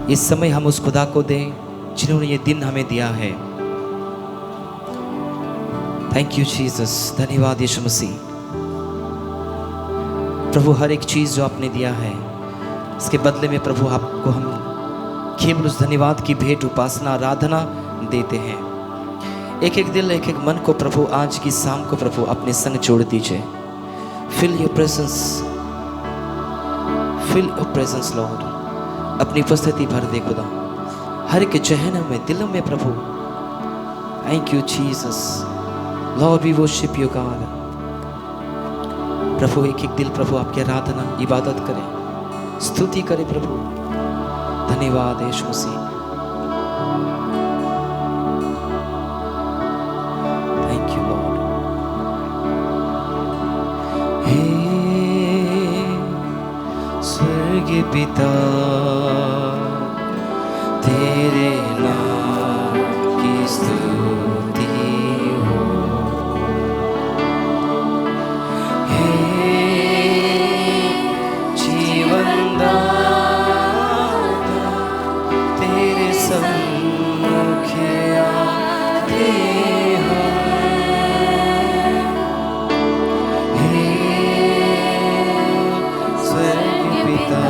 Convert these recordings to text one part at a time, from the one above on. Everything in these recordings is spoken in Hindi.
ये समय हम उस खुदा को दें जिन्होंने ये दिन हमें दिया है। थैंक यू जीसस, धन्यवाद यीशु मसीह। प्रभु हर एक चीज़ जो आपने दिया है इसके बदले में प्रभु आपको हम केवल उस धन्यवाद की भेंट, उपासना, आराधना देते हैं। एक एक दिल, एक एक मन को प्रभु आज की शाम को प्रभु अपने संग जोड़ दीजिए। फिल योर प्रेजेंस लॉर्ड, अपनी उपस्थिति भर दे खुदा हर एक जहनों में, दिलों में प्रभु। Thank you Jesus Lord, we worship you God. प्रभु एक एक दिल प्रभु आपकी आराधना, इबादत करे, स्तुति करे प्रभु। धन्यवाद Yeshu Masih. Thank you Lord. हे स्वर्गीय पिता, तेरे नाम की स्तुति हो। हे जीवन दाता, तेरे सम्मुख आते हैं। हे स्वर्गीय पिता,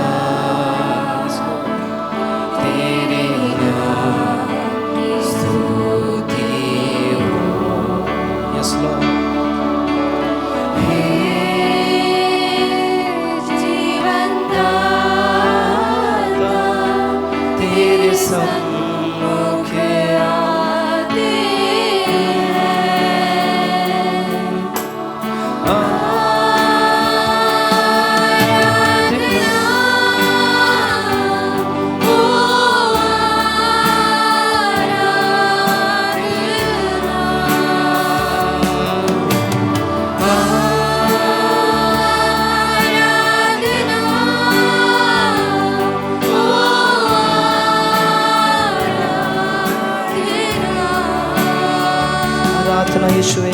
यीशु है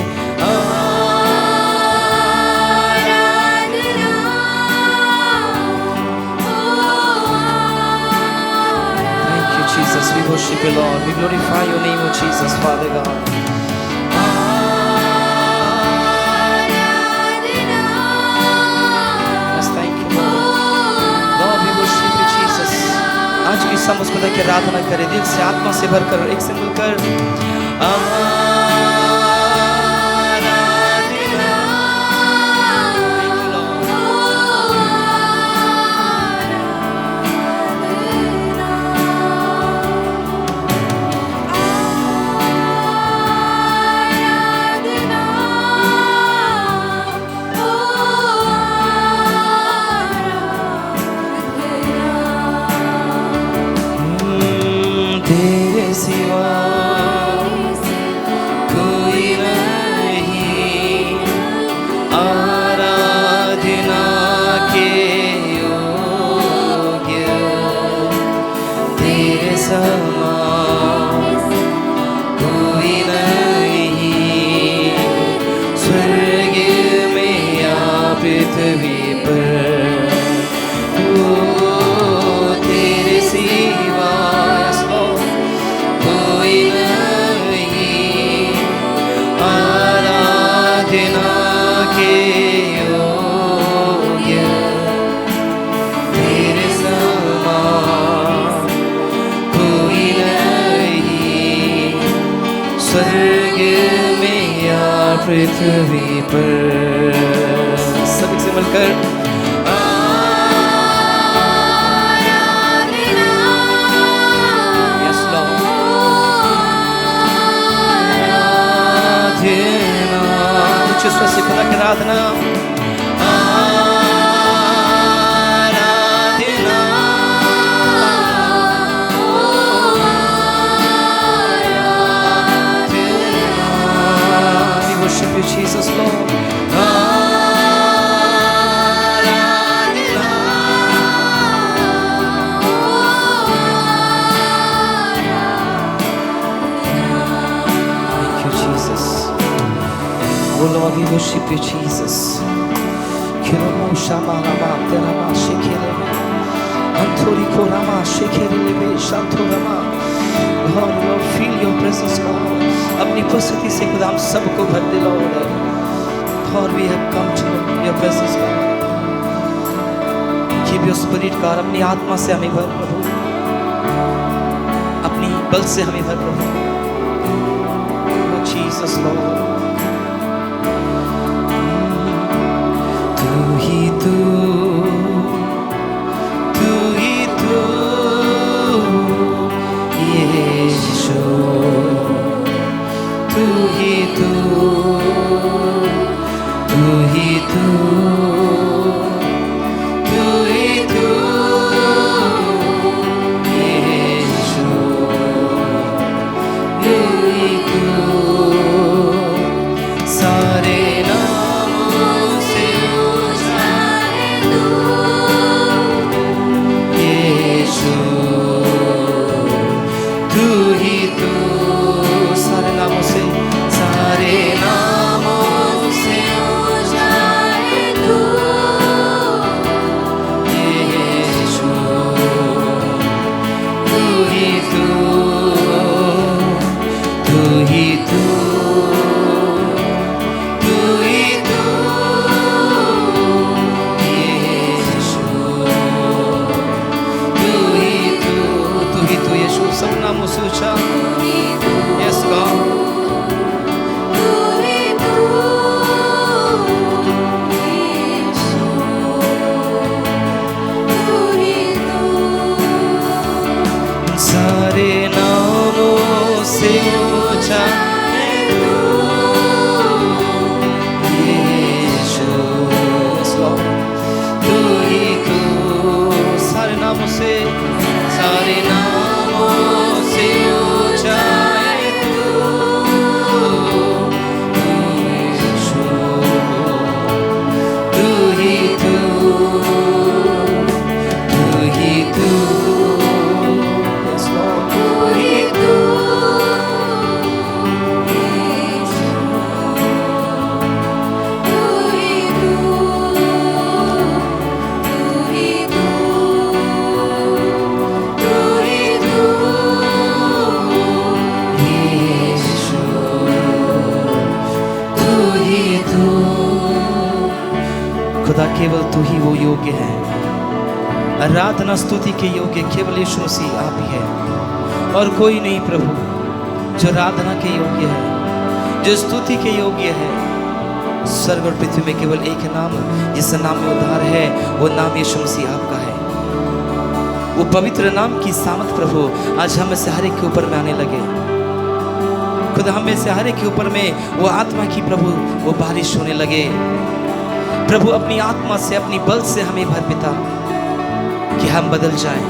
Thank you Jesus, we worship you Lord, we glorify your name, O Jesus, Father God. Yes, thank you Lord, we worship you Jesus. आज की समझ खुदा की आराधना करें, दिल से, आत्मा से भरकर, एक से मिलकर तेरे सिवा कोई नहीं, आराधना के योग्य तेरे समान कोई नहीं, स्वर्ग में या पृथ्वी पर। तेरे सिवा के योग्य तेरे समान कोई नहीं, स्वर्ग में या पृथ्वी पर। सभी से मिलकर खुदा की आराधना, आराधना we worship you Jesus Lord. Thank you Jesus. Oh Lord, we worship you Jesus. Kiromo shama lama terama shikele. थोड़ी कोरामा शेखेरे लेबे शांतोरामा। Lord, Lord, feel your presence, Lord. अपनी उपस्थिति से खुदा हम सबको भर दे Lord. Lord, we have come to your presence, Lord. Keep your spirit, God. अपनी आत्मा से हमें भर प्रभु, अपनी बल से हमें भर प्रभु। Oh Jesus, Lord. तू ही तू यीशु, तू ही तू यीशु, तू ही तू सारे नामों से ऊंचा है तू यीशु, तू ही तू सारे नामों से ऊंचा है तू यीशु, तू ही तू यीशु, सब नामों से ऊंचा। Yes God, सारे नामों से ऊंचा है तू यीशु, Yes Lord, तू ही तू सारे नामों से ऊंचा है तू यीशु, तू ही तू Yes Lord, तू ही तू खुदा, केवल तू ही वो योग्य है। आराधना स्तुति के योग्य केवल यीशु मसीह आप ही है और कोई नहीं प्रभु जो आराधना के योग्य है, जो स्तुति के योग्य है। स्वर्ग और पृथ्वी में केवल एक नाम जिस नाम में उद्धार है, वो नाम यीशु मसीह आपका है। वो पवित्र नाम की सामर्थ प्रभु आज हमें से हर एक के ऊपर में आने लगे। खुदा, हमें से हर एक के ऊपर में वो आत्मा की प्रभु वो बारिश होने लगे प्रभु। अपनी आत्मा से अपनी बल से हमें भर पिता कि हम बदल जाएं,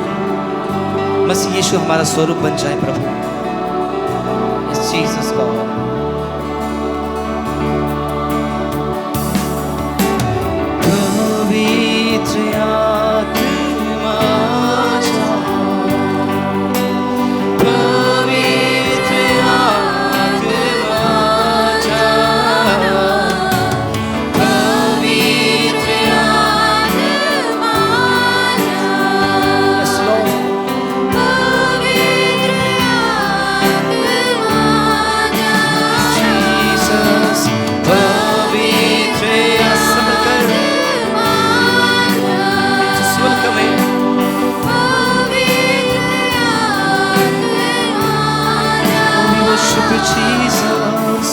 मसीह यीशु हमारा स्वरूप बन जाए प्रभु। इस जीसस को पवित्र आत्मा जा, पवित्र आत्मा जा, Jesus,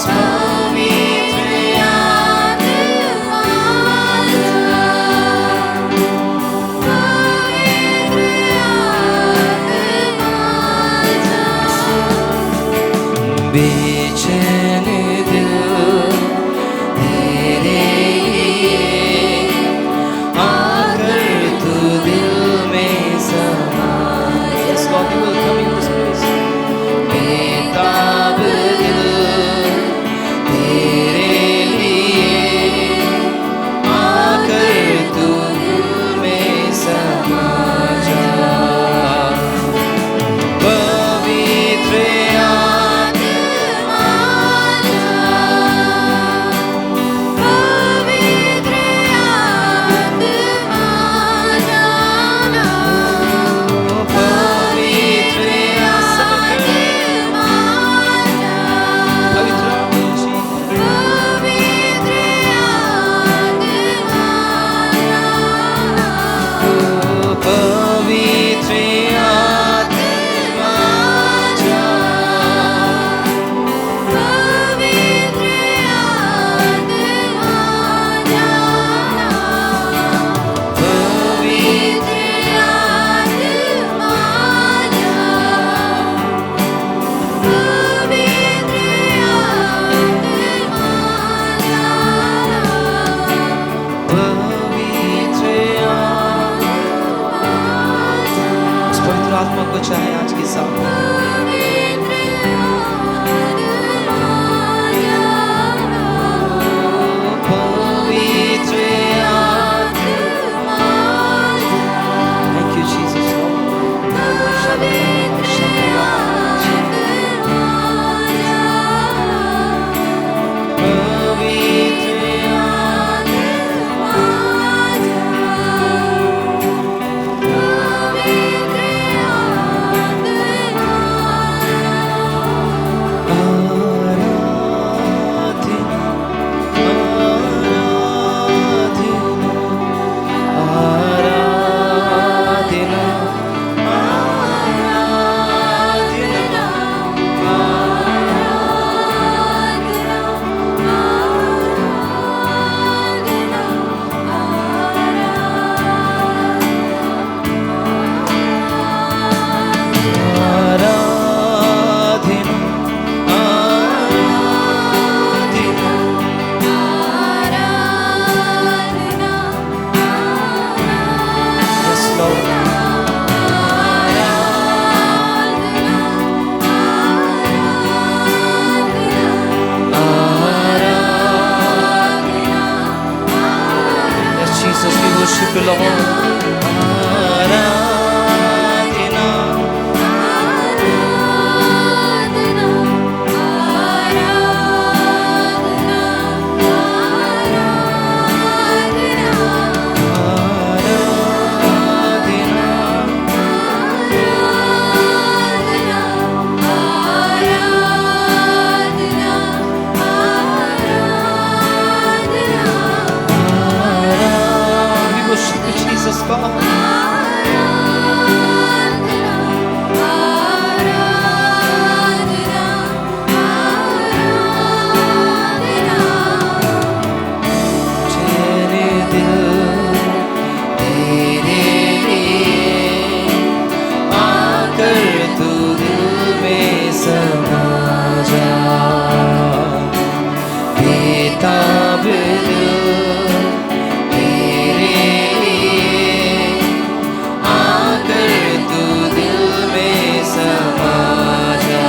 बेचैन दिल तेरे लिए आकर तू दिल में समा। Yes, God, you will come in this place. बेताब दिल तेरे लिए आकर तू दिल में समा जा। पवित्र आत्मा तो चाहे आज के साथ worship you, Lord. We worship you, Jesus God. तेरे दिल तेरे लिए आकर तू दिल में समा जा, बेताब दिल तेरे लिए आकर तू दिल में समा जा।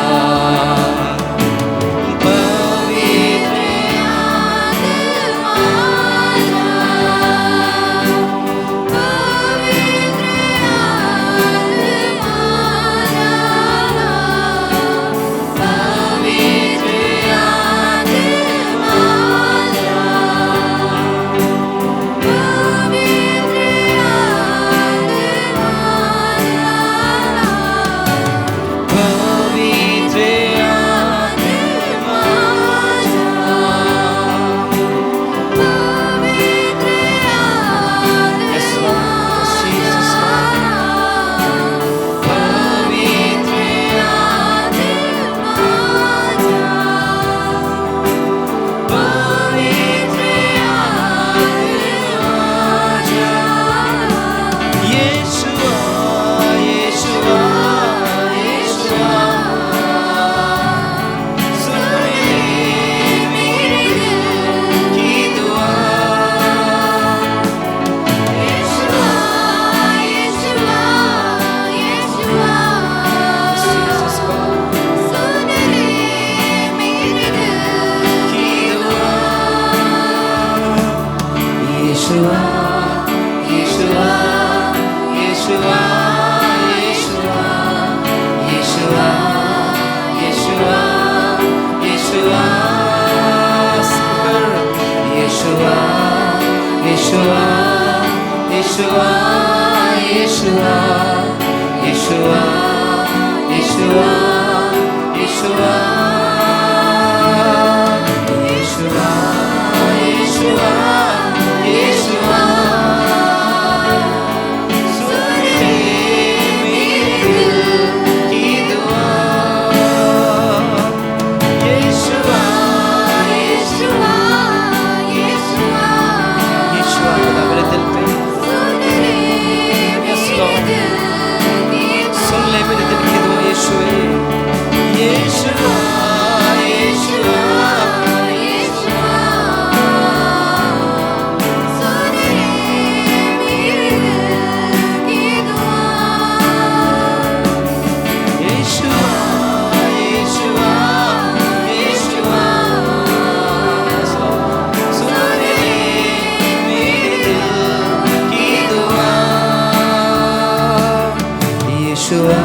Yeshua,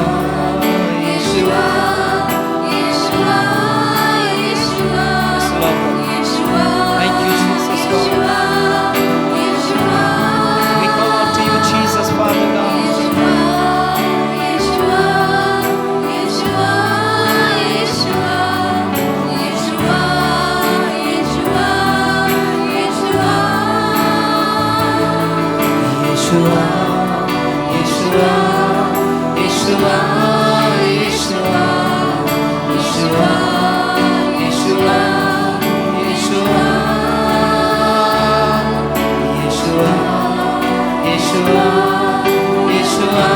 Yeshua, Yeshua, Yeshua, Yes, Lord. Yeshua, Thank you, Jesus, Lord. Yeshua, We call out to you, Jesus, Father God. Yeshua, Yeshua, Yeshua, Yeshua, Yeshua, Yeshua, Yeshua. Yeshua, Yeshua, Yeshua, Yeshua, Yeshua, Yeshua, Yeshua, Yeshua, Yeshua,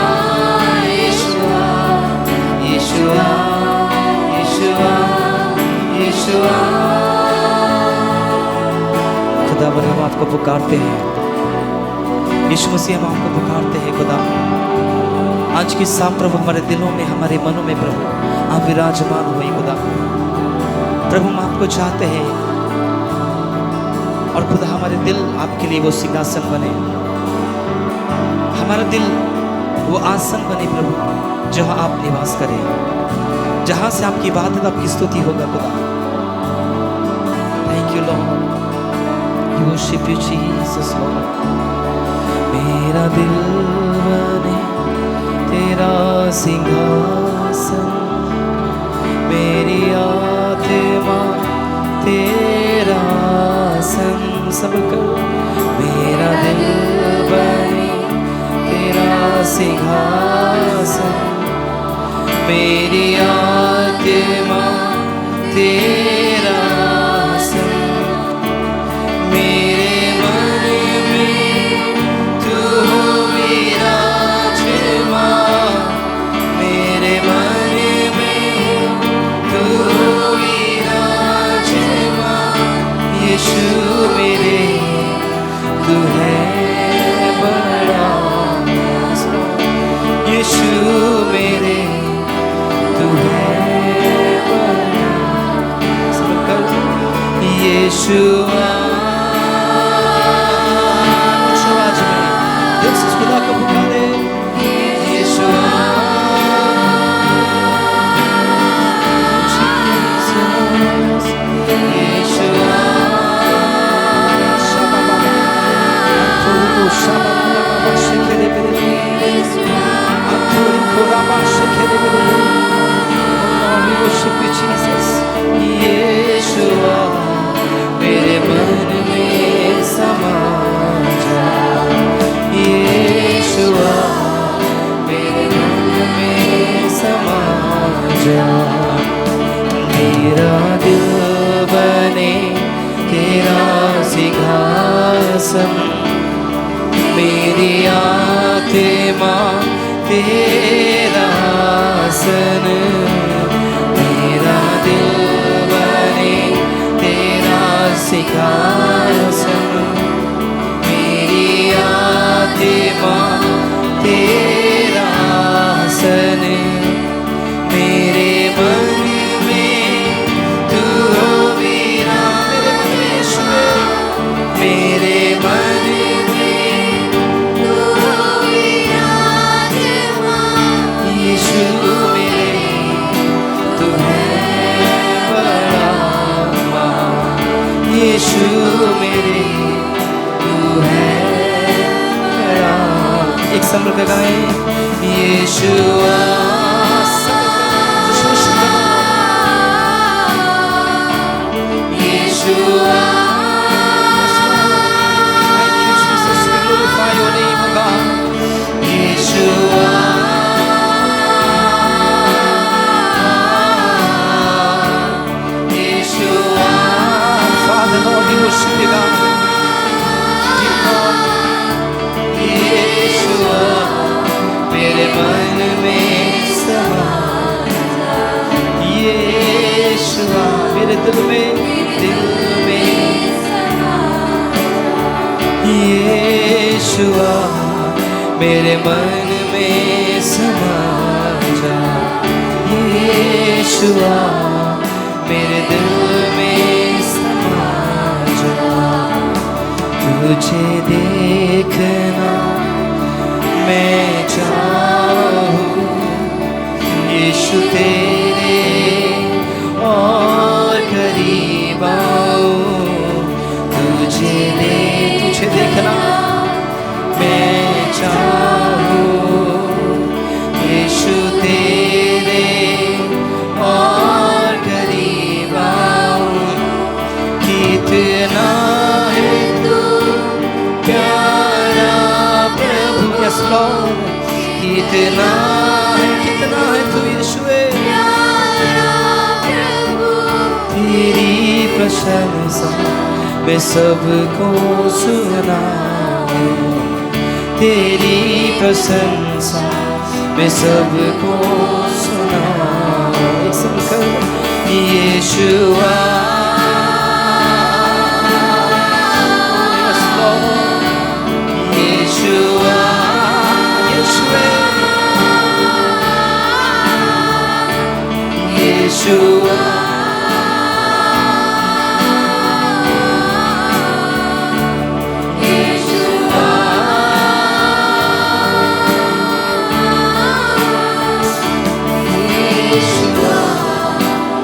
Yeshua, Yeshua, Yeshua, Yeshua, खुदावन हम आपको पुकारते हैं, यीशु मसीह हम आपको पुकारते हैं खुदा। आज की शाम प्रभु हमारे दिलों में, हमारे मनों में प्रभु आप विराजमान हुए खुदा। प्रभु हम आपको चाहते हैं और खुदा हमारे दिल आपके लिए वो सिंहासन बने, हमारा दिल वो आसन बने प्रभु, जहाँ आप निवास करें, जहाँ से आपकी इबादत, आपकी स्तुति होगा खुदा। Thank you Lord, we worship you Jesus Lord. मेरा दिल बने तेरा सिंहासन, मेरी आत्मा तेरा आसन, सब कर। मेरा दिल बने तेरा सिंहासन, मेरी आत्मा तेरा आसन, मेरे मन में तू हो विराजमान, मेरे मन में तू हो विराजमान। यीशु मेरे तू है बड़ा, यीशु मेरे तू है बड़ा, यीशुआ। उच्च आवाज में दिल से खुदा को पुकारे, यीशुआ, Jesus, यीशुआ। अंतोरिको शाबाबाबा शेखेरे बेरे, अंतोरिको रामा शेखेरे बेरे। Oh, we worship you, Jesus. यीशुआ, मेरे मन में समा जा, यीशुआ, मेरे मन में समा जा। मेरा दिल बने तेरा सिंहासन, मेरी आत्मा तेरा आसन, मेरा दिल बने तेरा सिंहासन, मेरी आत्मा तेरा आसन, मेरे मन में तू हो विराजमान, मेरे मन में तू हो विराजमान, यीशु मेरे तू है बड़ा महान, यीशु मेरे तू है बड़ा। एक समर का गाए, यीशुआ। Yeshua, thank you, Jesus. We glorify your name, O God. Yeshua, Yeshua, Father, Lord, we worship you, God. Dear God, Yeshua, मेरे मन में समा जा, यीशुआ, मेरे दिल में यीशुआ, मेरे मन में समा जा, यीशुआ, मेरे दिल में समा जा। तुझे देखना मैं चाहूँ, यीशु तेरे और करीब आऊं, तुझे देखना मैं चाहूं। यीशु तेरे और करीब आऊं, कितना है तू प्यारा प्रभु। यस लॉर्ड, कितना है तू यीशु, प्यारा प्रभु, तेरी प्रशंसा मैं सबको सुनाऊं, तेरी प्रशंसा मैं सबको सुनाऊं। एक सब कर यीशुआ, यस लॉर्ड, यीशुआ, यीशुए, यीशुआ,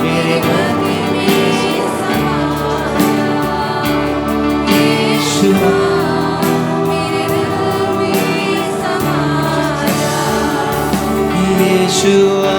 मेरे मन यीशुआ, यीशुआ,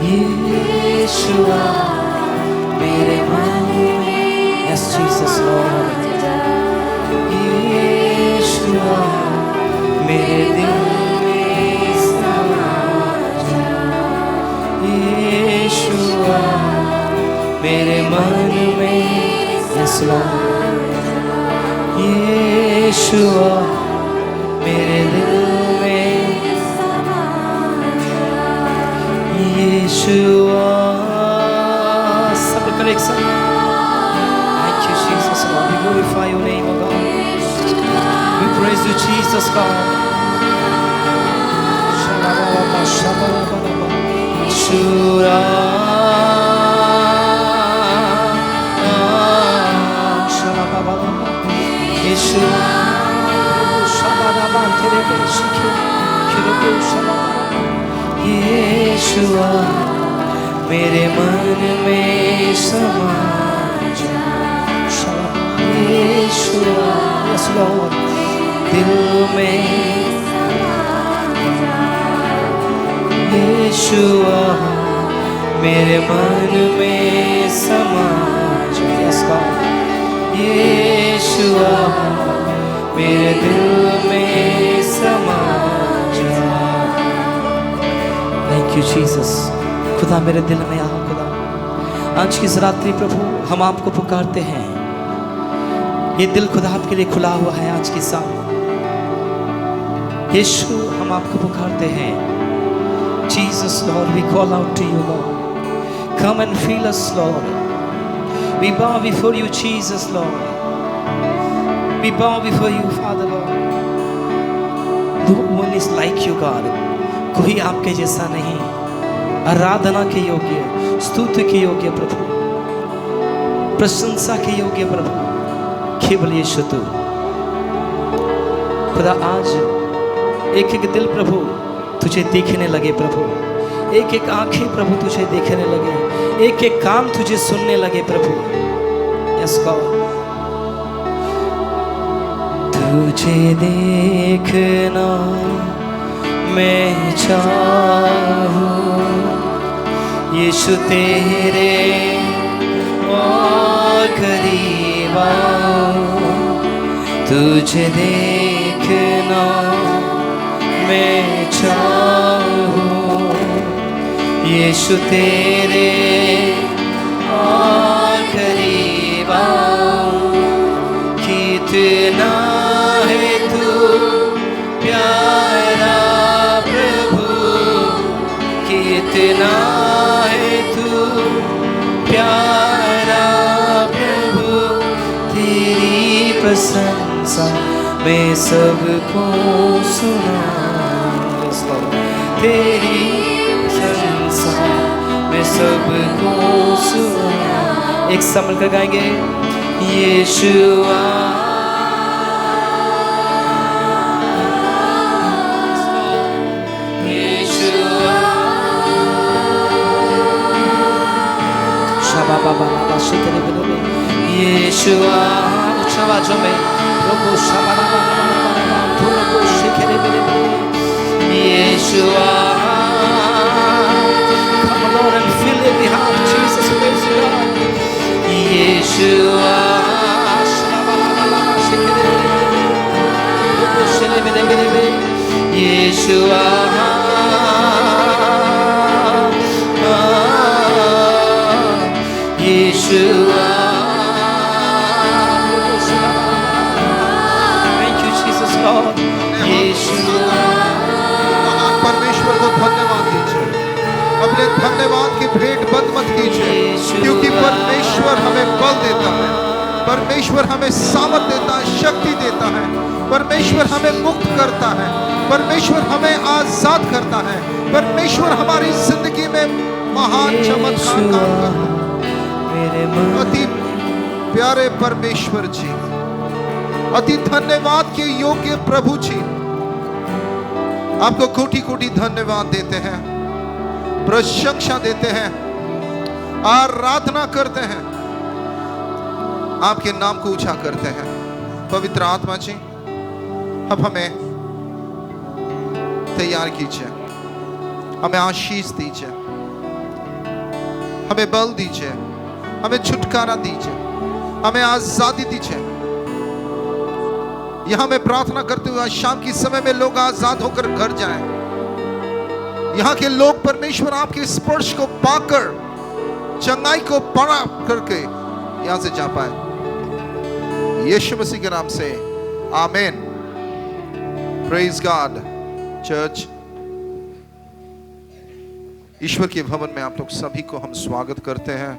यीशुआ, मेरे मन में, यस जीसस लॉर्ड, यीशुआ, मेरे दिल में समा जा, यीशुआ, मेरे मन में, यस लॉर्ड, यीशुआ, मेरे दिल में, यीशुआ। सब कर एक साथ। Thank you Jesus Lord, we glorify your name O God, we praise you Jesus God। यीशुआ, यीशुआ, यीशुआ, मेरे मन में समा जा, यीशुआ, यस लॉर्ड, दिल में, यीशुआ, मेरे मन में समा जा, यस लॉर्ड, यीशुआ, मेरे दिल में समा जा। Thank you Jesus. खुदा मेरे दिल में आओ खुदा। आज की इस रात्रि प्रभु हम आपको पुकारते हैं, ये दिल खुदा आपके लिए खुला हुआ है आज की शाम। यीशु हम आपको पुकारते हैं, Jesus Lord, we call out to you Lord, come and fill us Lord, we bow before you Jesus Lord, we bow before you Father Lord. No one is like you God, कोई आपके जैसा नहीं, आराधना के योग्य, स्तुति के योग्य प्रभु, प्रशंसा के योग्य प्रभु केवल यीशु तू। खुदा आज एक एक दिल प्रभु तुझे देखने लगे प्रभु, एक एक आंखें प्रभु तुझे देखने लगे, एक एक कान तुझे सुनने लगे प्रभु। यस गॉड, तुझे देखना मैं चाहूं, यीशु तेरे और करीब आऊं, तुझे देखना मैं चाहूं, यीशु तेरे और करीब आऊं, कितना है तू प्यारा प्रभु, कितना है तू प्यारा प्रभु, मैं सबको सुना तेरी प्रशंसा मैं सबको सुना। एक साथ मिलकर गाएंगे यीशुआ यीशुआ शाबा बाबा बाबा शिकरे बने यीशुआ उच्च आवाजों में प्रभु शाबा बाबा बाबा प्रभु शिकरे बने यीशुआ come on Lord and fill every heart Jesus praise you Lord yeshua yeshua yeshua thank you Jesus Lord yeshua परमेश्वर को धन्यवाद दीजिए। अपने धन्यवाद की भेंट बंद मत कीजिए, क्योंकि परमेश्वर हमें बल देता है, परमेश्वर हमें सामर्थ देता है, शक्ति देता है, परमेश्वर हमें मुक्त करता है, परमेश्वर हमें आजाद करता है, परमेश्वर हमारी जिंदगी में महान चमत्कार काम करता है। अति प्यारे परमेश्वर जी, अति धन्यवाद के योग्य प्रभु जी, आपको कोटि कोटि धन्यवाद देते हैं, प्रशंसा देते हैं, आराधना करते हैं, आपके नाम को ऊंचा करते हैं। पवित्र आत्मा जी, अब हमें तैयार कीजिए, हमें आशीष दीजिए, हमें बल दीजिए, हमें छुटकारा दीजिए, हमें आजादी दीजिए। यहां मैं प्रार्थना करते हुए शाम की समय में लोग आजाद होकर घर जाएं। यहां के लोग परमेश्वर आपके स्पर्श को पाकर चंगाई को पड़ा करके यहां से जा पाए। यीशु मसीह के नाम से आमीन। Praise God. चर्च, ईश्वर के भवन में आप लोग सभी को हम स्वागत करते हैं।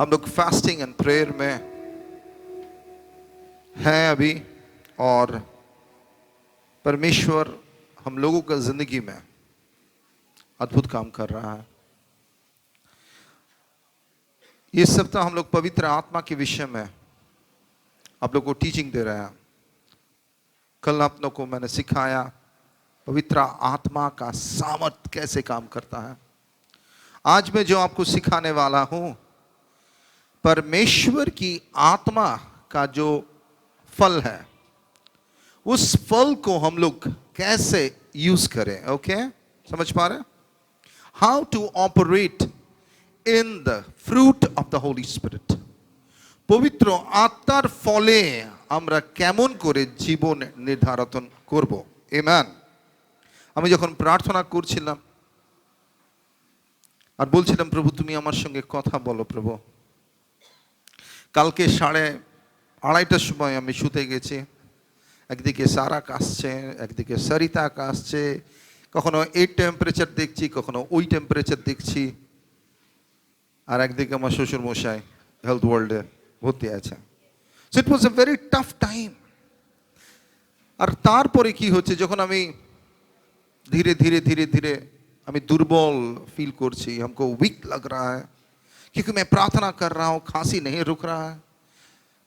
हम लोग फास्टिंग एंड प्रेयर में हैं अभी, और परमेश्वर हम लोगों का जिंदगी में अद्भुत काम कर रहा है। ये सप्ताह हम लोग पवित्र आत्मा के विषय में आप लोग को टीचिंग दे रहे हैं। कल आप लोग को मैंने सिखाया पवित्र आत्मा का सामर्थ कैसे काम करता है। आज मैं जो आपको सिखाने वाला हूं, परमेश्वर की आत्मा का जो फल है, उस फल को हम लोग कैसे यूज करें। ओके, समझ पा रहे? How to operate in the fruit of the Holi Spirit. पवित्र आत्मार फले আমরা কেমন করে জীবন নির্ধারণ করব। আমেন। আমি যখন প্রার্থনা করছিলাম আর বলছিলাম, প্রভু তুমি আমার সঙ্গে কথা বলো প্রভু। কালকে 2:30টার সময় আমি শুতে গেছি। একদিকে সারা কাশছে, একদিকে সরিতা কাশছে, কখনো এই টেম্পারেচার দেখছি, কখনো ওই টেম্পারেচার দেখছি, আর একদিকে আমার শ্বশুর মশাই হেলথ ওয়ার্ল্ডে ভর্তি আছে। So it was a very tough time. আর তারপরে কি হচ্ছে, যখন আমি ধীরে ধীরে ধীরে ধীরে আমি दुर्बल फील করছি, हमको वीक लग रहा है क्योंकि मैं प्रार्थना कर रहा हूँ, खांसी नहीं रुक रहा है,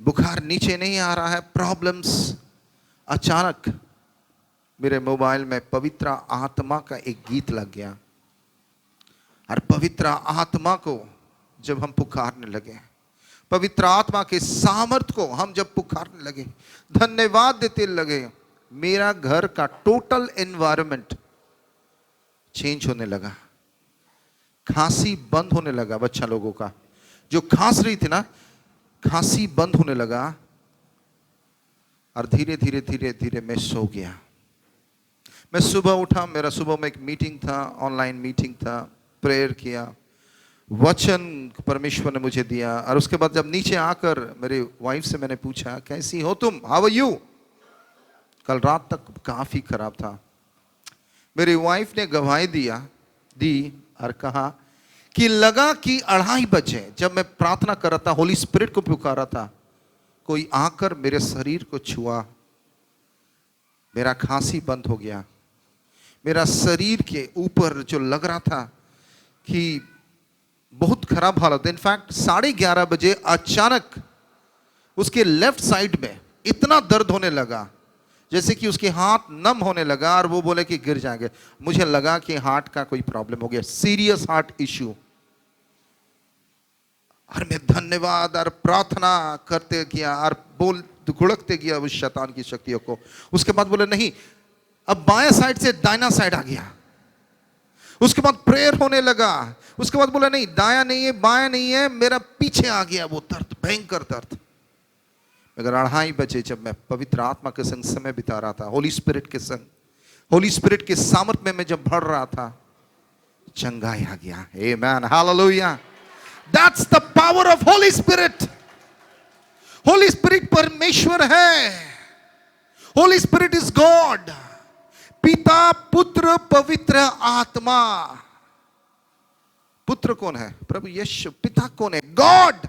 बुखार नीचे नहीं आ रहा है, प्रॉब्लम्स। अचानक मेरे मोबाइल में पवित्र आत्मा का एक गीत लग गया, और पवित्र आत्मा को जब हम पुकारने लगे, पवित्र आत्मा के सामर्थ को हम जब पुकारने लगे, धन्यवाद देते लगे, मेरा घर का टोटल एनवायरनमेंट चेंज होने लगा। खांसी बंद होने लगा। बच्चा लोगों का जो खांस रही थी ना, खांसी बंद होने लगा, और धीरे धीरे धीरे धीरे मैं सो गया। मैं सुबह उठा, मेरा सुबह में एक मीटिंग था, ऑनलाइन मीटिंग था, प्रेयर किया, वचन परमेश्वर ने मुझे दिया। और उसके बाद जब नीचे आकर मेरी वाइफ से मैंने पूछा, कैसी हो तुम, हाउ आर यू। कल रात तक काफी खराब था। मेरी वाइफ ने गवाही दी और कहा कि लगा कि 2:30 बजे जब मैं प्रार्थना कर रहा था, होली स्पिरिट को पुकारा था, कोई आकर मेरे शरीर को छुआ, मेरा खांसी बंद हो गया। मेरा शरीर के ऊपर जो लग रहा था कि बहुत खराब हालत, इनफैक्ट 11:30 बजे अचानक उसके लेफ्ट साइड में इतना दर्द होने लगा जैसे कि उसके हाथ नम होने लगा और वो बोले कि गिर जाएंगे। मुझे लगा कि हार्ट का कोई प्रॉब्लम हो गया, सीरियस हार्ट इश्यू। और मैं धन्यवाद और प्रार्थना करते गया और बोल गुड़कते गया उस शैतान की शक्तियों को। उसके बाद बोले नहीं, अब बाएं साइड से दाहिना साइड आ गया। उसके बाद प्रेयर होने लगा। उसके बाद बोला नहीं, दाया नहीं है, बाया नहीं है, मेरा पीछे आ गया वो दर्द, भयंकर दर्द। मगर 2:30 बजे जब मैं पवित्र आत्मा के संग समय बिता रहा था, होली स्पिरिट के संग, होली स्पिरिट के सामर्थ में मैं जब बढ़ रहा था, चंगाई आ गया। Amen, hallelujah. That's the power of Holy Spirit. Holi Spirit परमेश्वर है। Holy Spirit is God. पिता, पुत्र, पवित्र आत्मा। पुत्र कौन है? प्रभु यीशु। पिता कौन है? गॉड।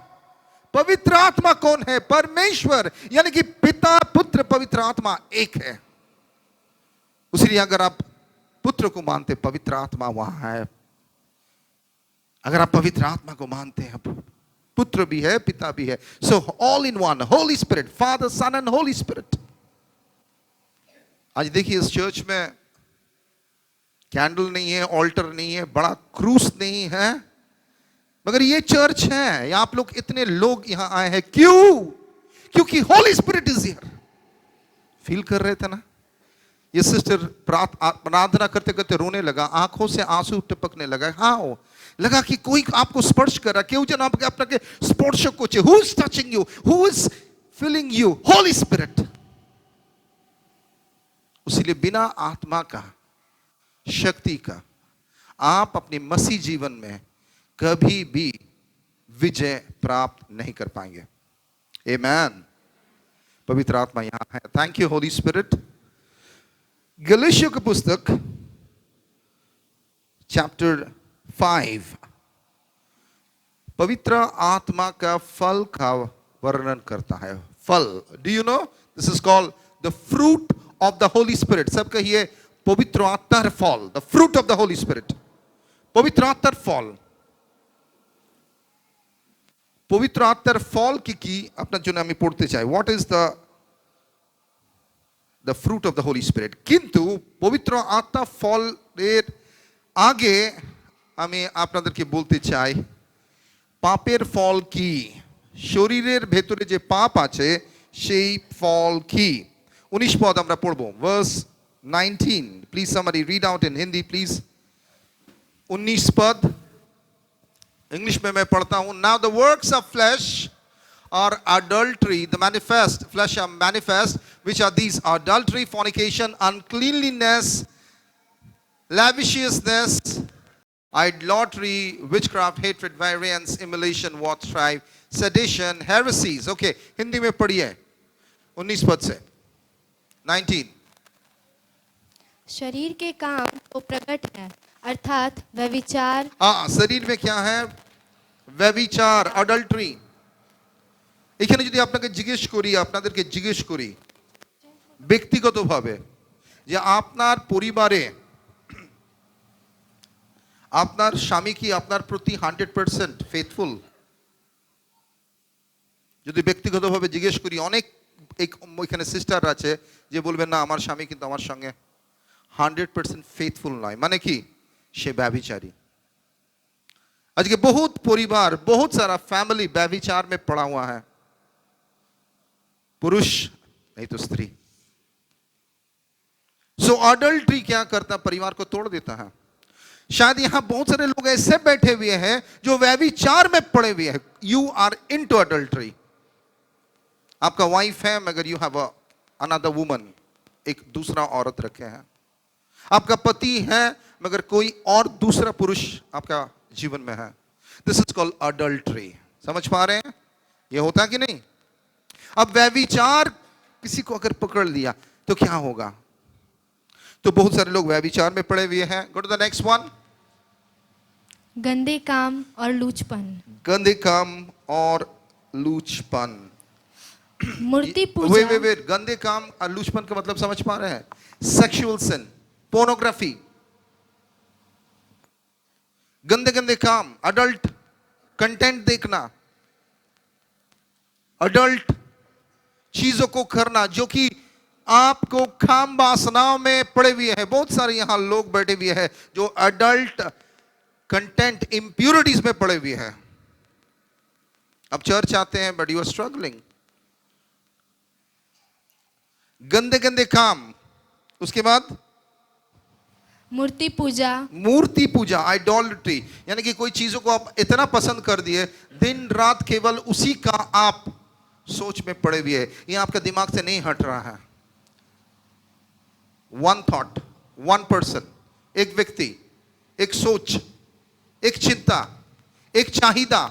पवित्र आत्मा कौन है? परमेश्वर। यानी कि पिता, पुत्र, पवित्र आत्मा एक है। इसलिए अगर आप पुत्र को मानते, पवित्र आत्मा वहां है। अगर आप पवित्र आत्मा को मानते हैं, पुत्र भी है, पिता भी है। So all in one, Holy Spirit, Father, Son and Holy Spirit. आज देखिए इस चर्च में कैंडल नहीं है, ऑल्टर नहीं है, बड़ा क्रूस नहीं है, मगर ये चर्च है। आप लोग इतने लोग यहां आए हैं, क्यों? क्योंकि Holi Spirit is here. Feel कर रहे थे ना? ये सिस्टर प्रार्थना करते करते रोने लगा, आंखों से आंसू टपकने लगा। हाँ, लगा कि कोई आपको स्पर्श कर रहा। क्यों जन आपके अपना के स्पर्शक को चाहिए। Who is touching you? Who is filling you? Holi spirit. इसलिए बिना आत्मा का, शक्ति का, आप अपने मसीह जीवन में कभी भी विजय प्राप्त नहीं कर पाएंगे। आमेन। पवित्र आत्मा यहां है। Thank you Holi Spirit. गलातियों की पुस्तक चैप्टर 5 पवित्र आत्मा का फल का वर्णन करता है। फल, do you know this is called the fruit of the Holi spirit. सब कहिए पवित्र आत्मार फल, the fruit of the Holi Spirit. पवित्र आत्मार फल, পবিত্র আত্মার ফল কি কি আপনার জন্য আমি পড়তে চাই। What is the fruit of the Holi spirit. কিন্তু পবিত্র আত্মা ফলের আগে আমি আপনাদেরকে বলতে চাই পাপের ফল কি। শরীরের ভেতরে যে পাপ আছে সেই ফল কি। 19 পদ আমরা পড়ব, verse 19। Please somebody read out in Hindi please। 19 पद इंग्लिश में मैं पढ़ता हूं। Now the works of flesh are adultery, the manifest flesh are manifest, which are these: adultery, fornication, uncleanliness, lasciviousness, idolatry, witchcraft, hatred, variance, emulation, wrath, strife, sedition, heresies। Okay, Hindi में पढ़िए 19 पद से 19। शरीर के काम तो प्रकट है, अर्थात व्यभिचार। শরীর में क्या है? ব্যভিচার, অ্যাডাল্টারি। এখানে যদি আপনাকে জিজ্ঞেস করি, আপনাদেরকে জিজ্ঞেস করি ব্যক্তিগতভাবে যে আপনার পরিবারে আপনার স্বামী কি আপনার প্রতি 100% ফেথফুল? যদি ব্যক্তিগতভাবে জিজ্ঞেস করি, অনেক ওইখানে সিস্টার আছে যে বলবেন না আমার স্বামী কিন্তু আমার সঙ্গে 100% ফেথফুল নয়। মানে কি? সে ব্যভিচারী। আজকে बहुत परिवार, बहुत सारा फैमिली व्यभिचार में पड़ा हुआ है। पुरुष नहीं तो स्त्री। सो अडल्ट्री क्या करता? परिवार को तोड़ देता है। शायद यहां बहुत सारे लोग ऐसे बैठे हुए हैं जो व्यभिचार में पड़े हुए हैं। You are into adultery. आपका वाइफ है मगर यू हैव अनदर वुमन, एक दूसरा औरत रखे हैं। आपका पति है मगर कोई और दूसरा पुरुष आपका जीवन में है। This is called adultery. समझ पा रहे हैं? यह होता कि नहीं? अब व्यभिचार किसी को अगर पकड़ लिया तो क्या होगा? तो बहुत सारे लोग व्यभिचार में पड़े हुए हैं। Go to the next one. गंदे काम और लूचपन। गंदे काम और लूचपन। मूर्ति वे पूजा, वे वे गंदे काम और लूचपन का मतलब समझ पा रहे हैं? सेक्सुअल सिन, पोर्नोग्राफी, गंदे गंदे काम, अडल्ट कंटेंट देखना, अडल्ट चीजों को करना जो कि आपको काम वासनाओं में पड़े हुए हैं। बहुत सारे यहां लोग बैठे हुए हैं जो अडल्ट कंटेंट इंप्यूरिटीज में पड़े हुए हैं। अब चर्च आते हैं बट यू आर स्ट्रगलिंग। गंदे गंदे काम, उसके बाद मूर्ति पूजा, मूर्ति पूजा, आइडोलिट्री, यानी कि कोई चीजों को आप इतना पसंद कर दिए, दिन रात केवल उसी का आप सोच में पड़े हुए हैं, ये आपका दिमाग से नहीं हट रहा है। वन थॉट, वन पर्सन, एक व्यक्ति, एक सोच, एक चिंता, एक चाहिदा,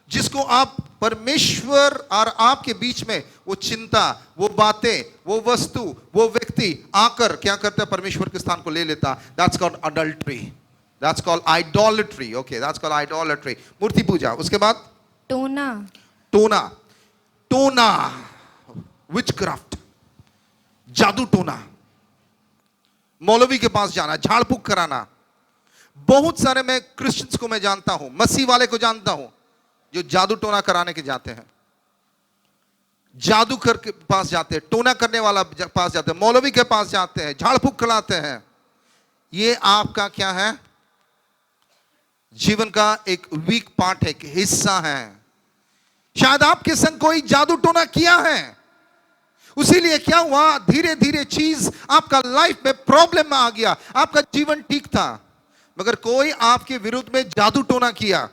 जिसको आप परमेश्वर और आपके बीच में वो चिंता, वो बातें, वो वस्तु, वो व्यक्ति आकर क्या करता है? परमेश्वर के स्थान को ले लेता। That's called adultery, that's called idolatry. Okay, that's called idolatry, मूर्ति पूजा। उसके बाद टोना, टोना, टोना, विचक्राफ्ट, जादू टोना, मौलवी के पास जाना, झाड़ फूक कराना। बहुत सारे मैं क्रिश्चियंस को मैं जानता हूं, मसीह वाले को जानता हूं जो जादू टोना कराने के जाते हैं, जादूगर के पास जाते हैं, टोना करने वाला पास जाते हैं, मौलवी के पास जाते हैं, झाड़ फूक कराते हैं। ये आपका क्या है? जीवन का एक वीक पार्ट है, एक हिस्सा है। शायद आपके संग कोई जादू टोना किया है, उसीलिए क्या हुआ? धीरे धीरे चीज आपका लाइफ में प्रॉब्लम में आ गया। आपका जीवन ठीक था मगर कोई आपके विरुद्ध में जादू टोना किया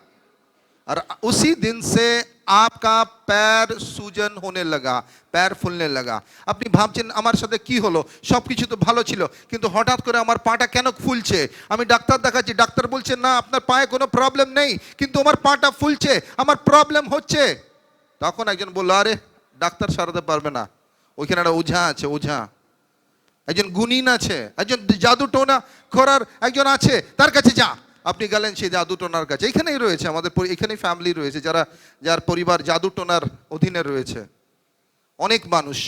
और उसी दिन से आपका पैर सूजन होने लगा, पैर फुलने लगा। আপনি ভাবছেন আমার সাথে কি হলো, সবকিছু তো ভালো ছিল কিন্তু হঠাৎ করে আমার পাটা কেন ফুলছে? আমি ডাক্তার দেখাচ্ছি, ডাক্তার বলছে না আপনার পায়ে কোনো প্রবলেম নেই কিন্তু আমার পাটা ফুলছে, আমার প্রবলেম হচ্ছে। তখন একজন বলল আরে ডাক্তার সারাতে পারবে না, ওইখানে একটা ওঝা আছে, ওঝা, একজন গুণিন আছে, একজন জাদু টোনা করার একজন আছে, তার কাছে যা। আপনি গেলেন সেই জাদু টোনার কাছে। এখানেই রয়েছে আমাদের, এখানেই ফ্যামিলি রয়েছে যারা, যার পরিবার জাদু টোনার অধীনে রয়েছে। অনেক মানুষ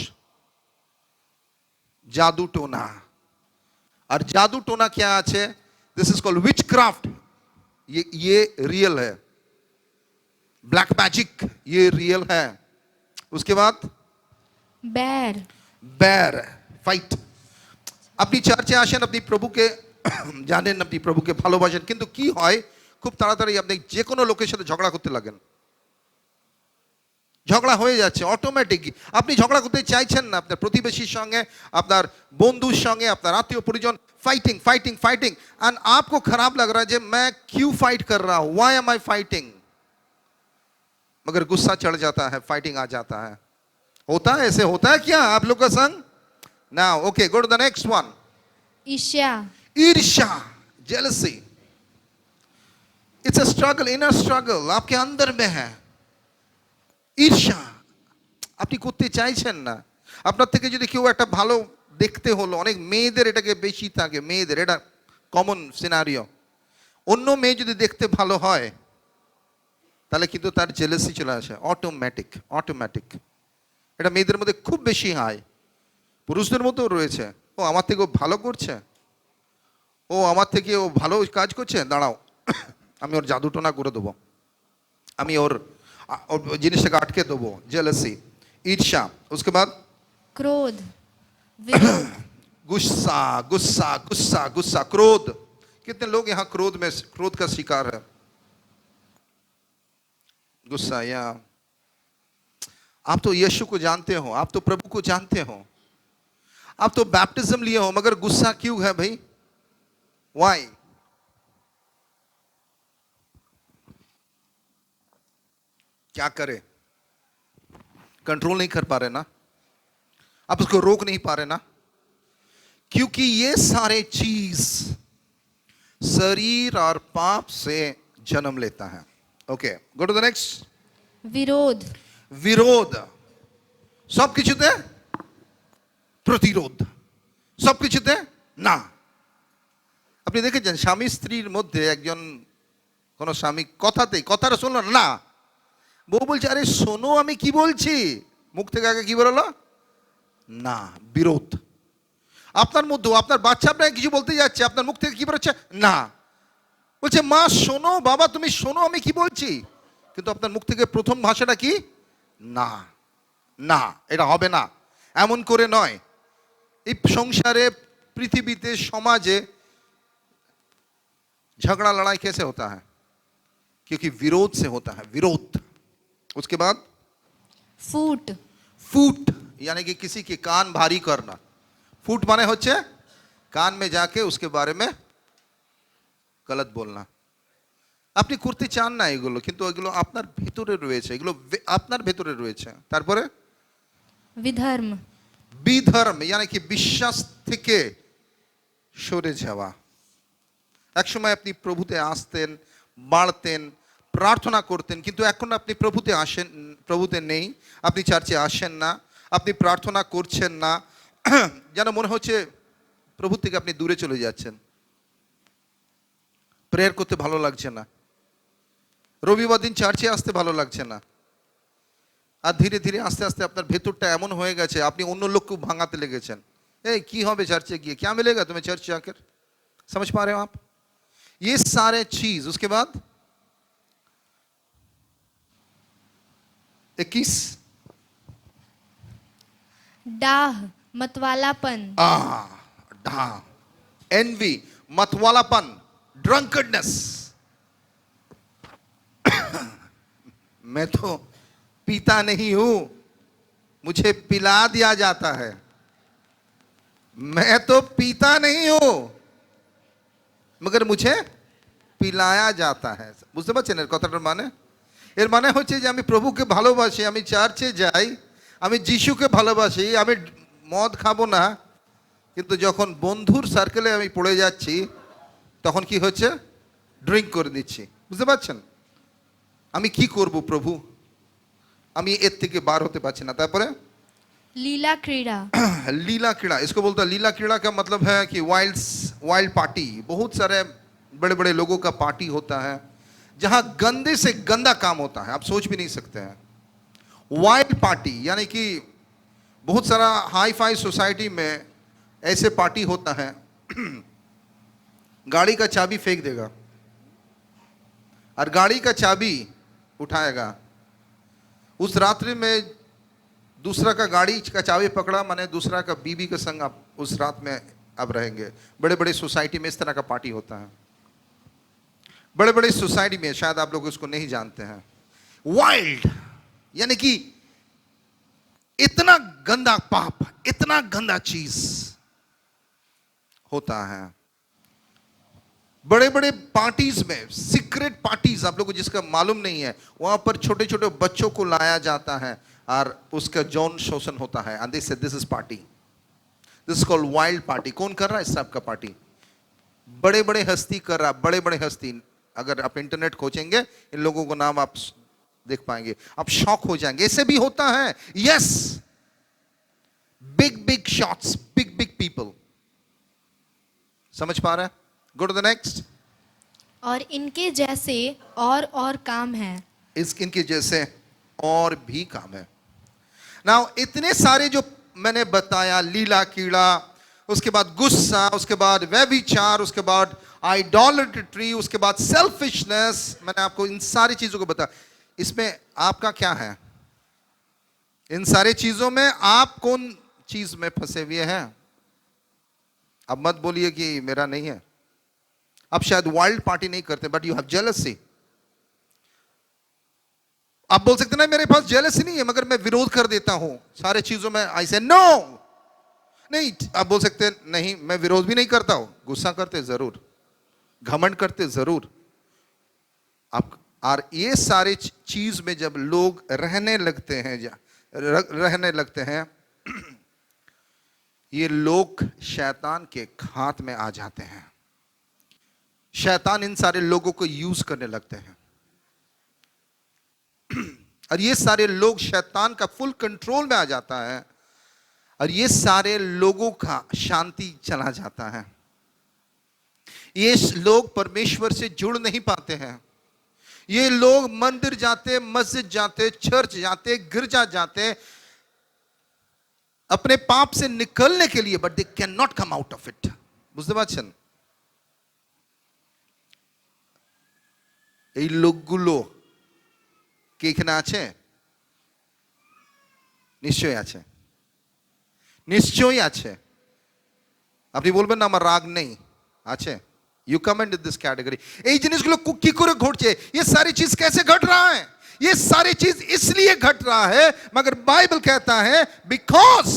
জাদু টোনা। আর জাদু টোনা क्या আছে? दिस इज कॉल्ड विचक्राफ्ट, ये रियल है। ब्लैक मैजिक ये रियल है। उसके बाद बैर, बैर, ফাইট। আপনি চার্চে আসেন, আপনি প্রভুকে জানেন, আপনি প্রভুকে ভালোবাসেন, কিন্তু কি হয় খুব তাড়াতাড়ি আপনি যে কোনো লোকের সাথে ঝগড়া করতে লাগেন। ঝগড়া হয়ে যাচ্ছে অটোমেটিক। আপনি ঝগড়া করতে চাইছেন না, আপনার প্রতিবেশীর সঙ্গে, আপনার বন্ধুর সঙ্গে, আপনার আত্মীয় পরিজন, फाइटिंग फाइटिंग फाइटिंग एंड आपको खराब लग रहा है, मैं क्यों फाइट कर रहा हूं, व्हाई एम आई फाइटिंग? मगर गुस्सा चढ़ जाता है, फाइटिंग आ जाता है। होता है, ऐसे होता है क्या आप लोग का संग? Now okay, go to the next one. ईर्ष्या, ईर्ष्या, jealousy. It's a struggle, inner struggle आपके अंदर में है। ঈর্ষা আপনি করতে চাইছেন না। আপনার থেকে যদি কেউ একটা ভালো দেখতে হলো, অনেক মেয়েদের এটাকে বেশি থাকে, মেয়েদের এটা কমন সিনারিও। অন্য মেয়ে যদি দেখতে ভালো হয় তাহলে কিন্তু তার জেলাসি চলে আসে, অটোমেটিক অটোমেটিক। এটা মেয়েদের মধ্যে খুব বেশি হয়, পুরুষদের মধ্যেও রয়েছে। ও আমার থেকে ও ভালো করছে, ও আমার থেকে ও ভালো কাজ করছে, দাঁড়াও আমি ওর জাদুটোনা করে দেবো, আমি ওর জিনিসটাকে আটকে দেবো। जेलसी, ईर्ष्या। उसके बाद क्रोध, विरोध, गुस्सा गुस्सा गुस्सा गुस्सा, क्रोध। कितने लोग यहाँ क्रोध में, क्रोध का शिकार है? गुस्सा। या आप तो यीशु को जानते हो, आप तो प्रभु को जानते हो, आप तो बैप्टिज्म लिए हो, मगर गुस्सा क्यों है भाई? व्हाई? क्या करे? कंट्रोल नहीं कर पा रहे ना, आप उसको रोक नहीं पा रहे ना, क्योंकि ये सारे चीज शरीर और पाप से जन्म लेता है। Okay, go to the next. विरोध, विरोध सब কিছুতে প্রতিরোধ, সব কিছুতে না। আপনি দেখেছেন স্বামী স্ত্রীর মধ্যে একজন, কোন স্বামী কথাটা শুনলো না, বউ বলছে আরে শোনো আমি কি বলছি, মুখ থেকে আগে কি বেরোলো? না, বিরোধ। আপনার মধ্যে আপনার বাচ্চা আপনাকে কিছু বলতে যাচ্ছে, আপনার মুখ থেকে কি বেরোচ্ছে? না। বলছে মা শোনো, বাবা তুমি শোনো আমি কি বলছি, কিন্তু আপনার মুখ থেকে প্রথম ভাষাটা কি? না। না, এটা হবে না, এমন করে নয়। এই সংসারে, পৃথিবীতে, সমাজে झगड़ा लड़ाई कैसे होता है? क्योंकि विरोध से होता है, विरोध। उसके बाद फूट। फूट यानी कि किसी के कान भारी करना। फूट माने होच्छे कान में जाके उसके बारे में गलत बोलना। আপনি করতে চান না এগুলো, কিন্তু এগুলো আপনার ভিতরে রয়েছে, এগুলো আপনার ভিতরে রয়েছে। তারপরে विधर्म। বিধর্ম यानी कि বিশ্বাস থেকে সরে যাওয়া। একসময় আপনি প্রভুতে আসতেন, বাড়তেন, প্রার্থনা করতেন, কিন্তু এখন আপনি প্রভুতে আসেন, প্রভুতে নেই, আপনি চার্চে আসেন না, আপনি প্রার্থনা করছেন না, যেন মনে হচ্ছে প্রভু থেকে আপনি দূরে চলে যাচ্ছেন, প্রেয়ার করতে ভালো লাগছে না, রবিবার দিন চার্চে আসতে ভালো লাগছে না। আর ধীরে ধীরে আস্তে আস্তে আপনার ভেতরটা এমন হয়ে গেছে আপনি অন্য লোককে ভাঙাতে লেগেছেন। এই কি হবে চার্চে গিয়ে, क्या मिलेगा तुम्हें चर्च जाकर? समझ पा रहे हो आप? ये सारे चीज। उसके बाद 21 डाह, मतवालापन। डा, एनवी, मतवालापन, ड्रंकर्डनेस। मैं तो पीता नहीं हूं, मुझे पिला दिया जाता है। मैं तो पीता नहीं हूं मगर मुझे পিলায়া जाता है। বুঝতে পারছেন এর কথাটার মানে? এর মানে হচ্ছে যে আমি প্রভুকে ভালোবাসি, আমি চার্চে যাই, আমি যিশুকে ভালোবাসি, আমি মদ খাবো না, কিন্তু যখন বন্ধুর সার্কেলে আমি পড়ে যাচ্ছি তখন কি হচ্ছে? ড্রিঙ্ক করে দিচ্ছি। বুঝতে পারছেন? আমি কি করব প্রভু, আমি এর থেকে বার হতে পারছি না। তারপরে लीला क्रीड़ा। लीला क्रीड़ा, इसको बोलता है लीला क्रीड़ा का मतलब है कि वाइल्ड पार्टी। बहुत सारे बड़े बड़े लोगों का पार्टी होता है जहां गंदे से गंदा काम होता है, आप सोच भी नहीं सकते हैं। वाइल्ड पार्टी यानी कि बहुत सारा हाई फाई सोसाइटी में ऐसे पार्टी होता है, गाड़ी का चाबी फेंक देगा और गाड़ी का चाबी उठाएगा। उस रात्रि में दूसरा का गाड़ी का चाबी पकड़ा, माने दूसरा का बीवी के संग आप उस रात में अब रहेंगे। बड़े बड़े सोसाइटी में इस तरह का पार्टी होता है। बड़े बड़े सोसाइटी में, शायद आप लोग इसको नहीं जानते हैं, वाइल्ड यानी कि इतना गंदा पाप, इतना गंदा चीज होता है। बड़े बड़े पार्टीज में, सीक्रेट पार्टीज, आप लोगों को जिसका मालूम नहीं है, वहां पर छोटे छोटे बच्चों को लाया जाता है और उसका जौन शोषण होता है। And this is party, this is called wild party. कौन कर रहा है इस टाइप का पार्टी? बड़े बड़े हस्ती कर रहा, बड़े बड़े हस्ती। अगर आप इंटरनेट खोजेंगे इन लोगों को नाम आप देख पाएंगे, आप शॉक हो जाएंगे। ऐसे भी होता है, yes, big big shots, big big people. समझ पा रहे हैं? Go to the next. और इनके जैसे और काम है। इनके जैसे और भी काम है। नाउ इतने सारे जो मैंने बताया, लीला कीड़ा, उसके बाद गुस्सा, उसके बाद व्यभिचार, उसके बाद आइडोलेट्री, उसके बाद सेल्फिशनेस, मैंने आपको इन सारी चीजों को बताया। इसमें आपका क्या है? इन सारी चीजों में आप कौन चीज में फंसे हुए हैं? अब मत बोलिए कि मेरा नहीं है। आप शायद वाइल्ड पार्टी नहीं करते, बट यू हैव जेलसी। आप बोल सकते ना मेरे पास जेलसी नहीं है मगर मैं विरोध कर देता हूं सारे चीजों में, आई से नो नहीं। आप बोल सकते नहीं मैं विरोध भी नहीं करता हूं, गुस्सा करते जरूर, घमंड करते जरूर। आप और ये सारे चीज में जब लोग रहने लगते हैं ये लोग शैतान के हाथ में आ जाते हैं। शैतान इन सारे लोगों को यूज करने लगते हैं और ये सारे लोग, शैतान का फुल कंट्रोल में आ जाता है और ये सारे लोगों का शांति चला जाता है। ये लोग परमेश्वर से जुड़ नहीं पाते हैं। ये लोग मंदिर जाते, मस्जिद जाते, चर्च जाते, गिरजा जाते, अपने पाप से निकलने के लिए, but they can not come out of it. বুঝতে পারছেন? এই লোকগুলো কি এখানে আছে? নিশ্চয়ই আছে, নিশ্চয়ই আছে। আপনি বলবেন না আমার রাগ নেই, আছে। You comment in this category. এই জিনিসগুলো কি করে ঘটছে? ये सारी चीज कैसे घट रहा है? ये सारी चीज इसलिए घट रहा है, मगर बाइबल कहता है बिकॉज,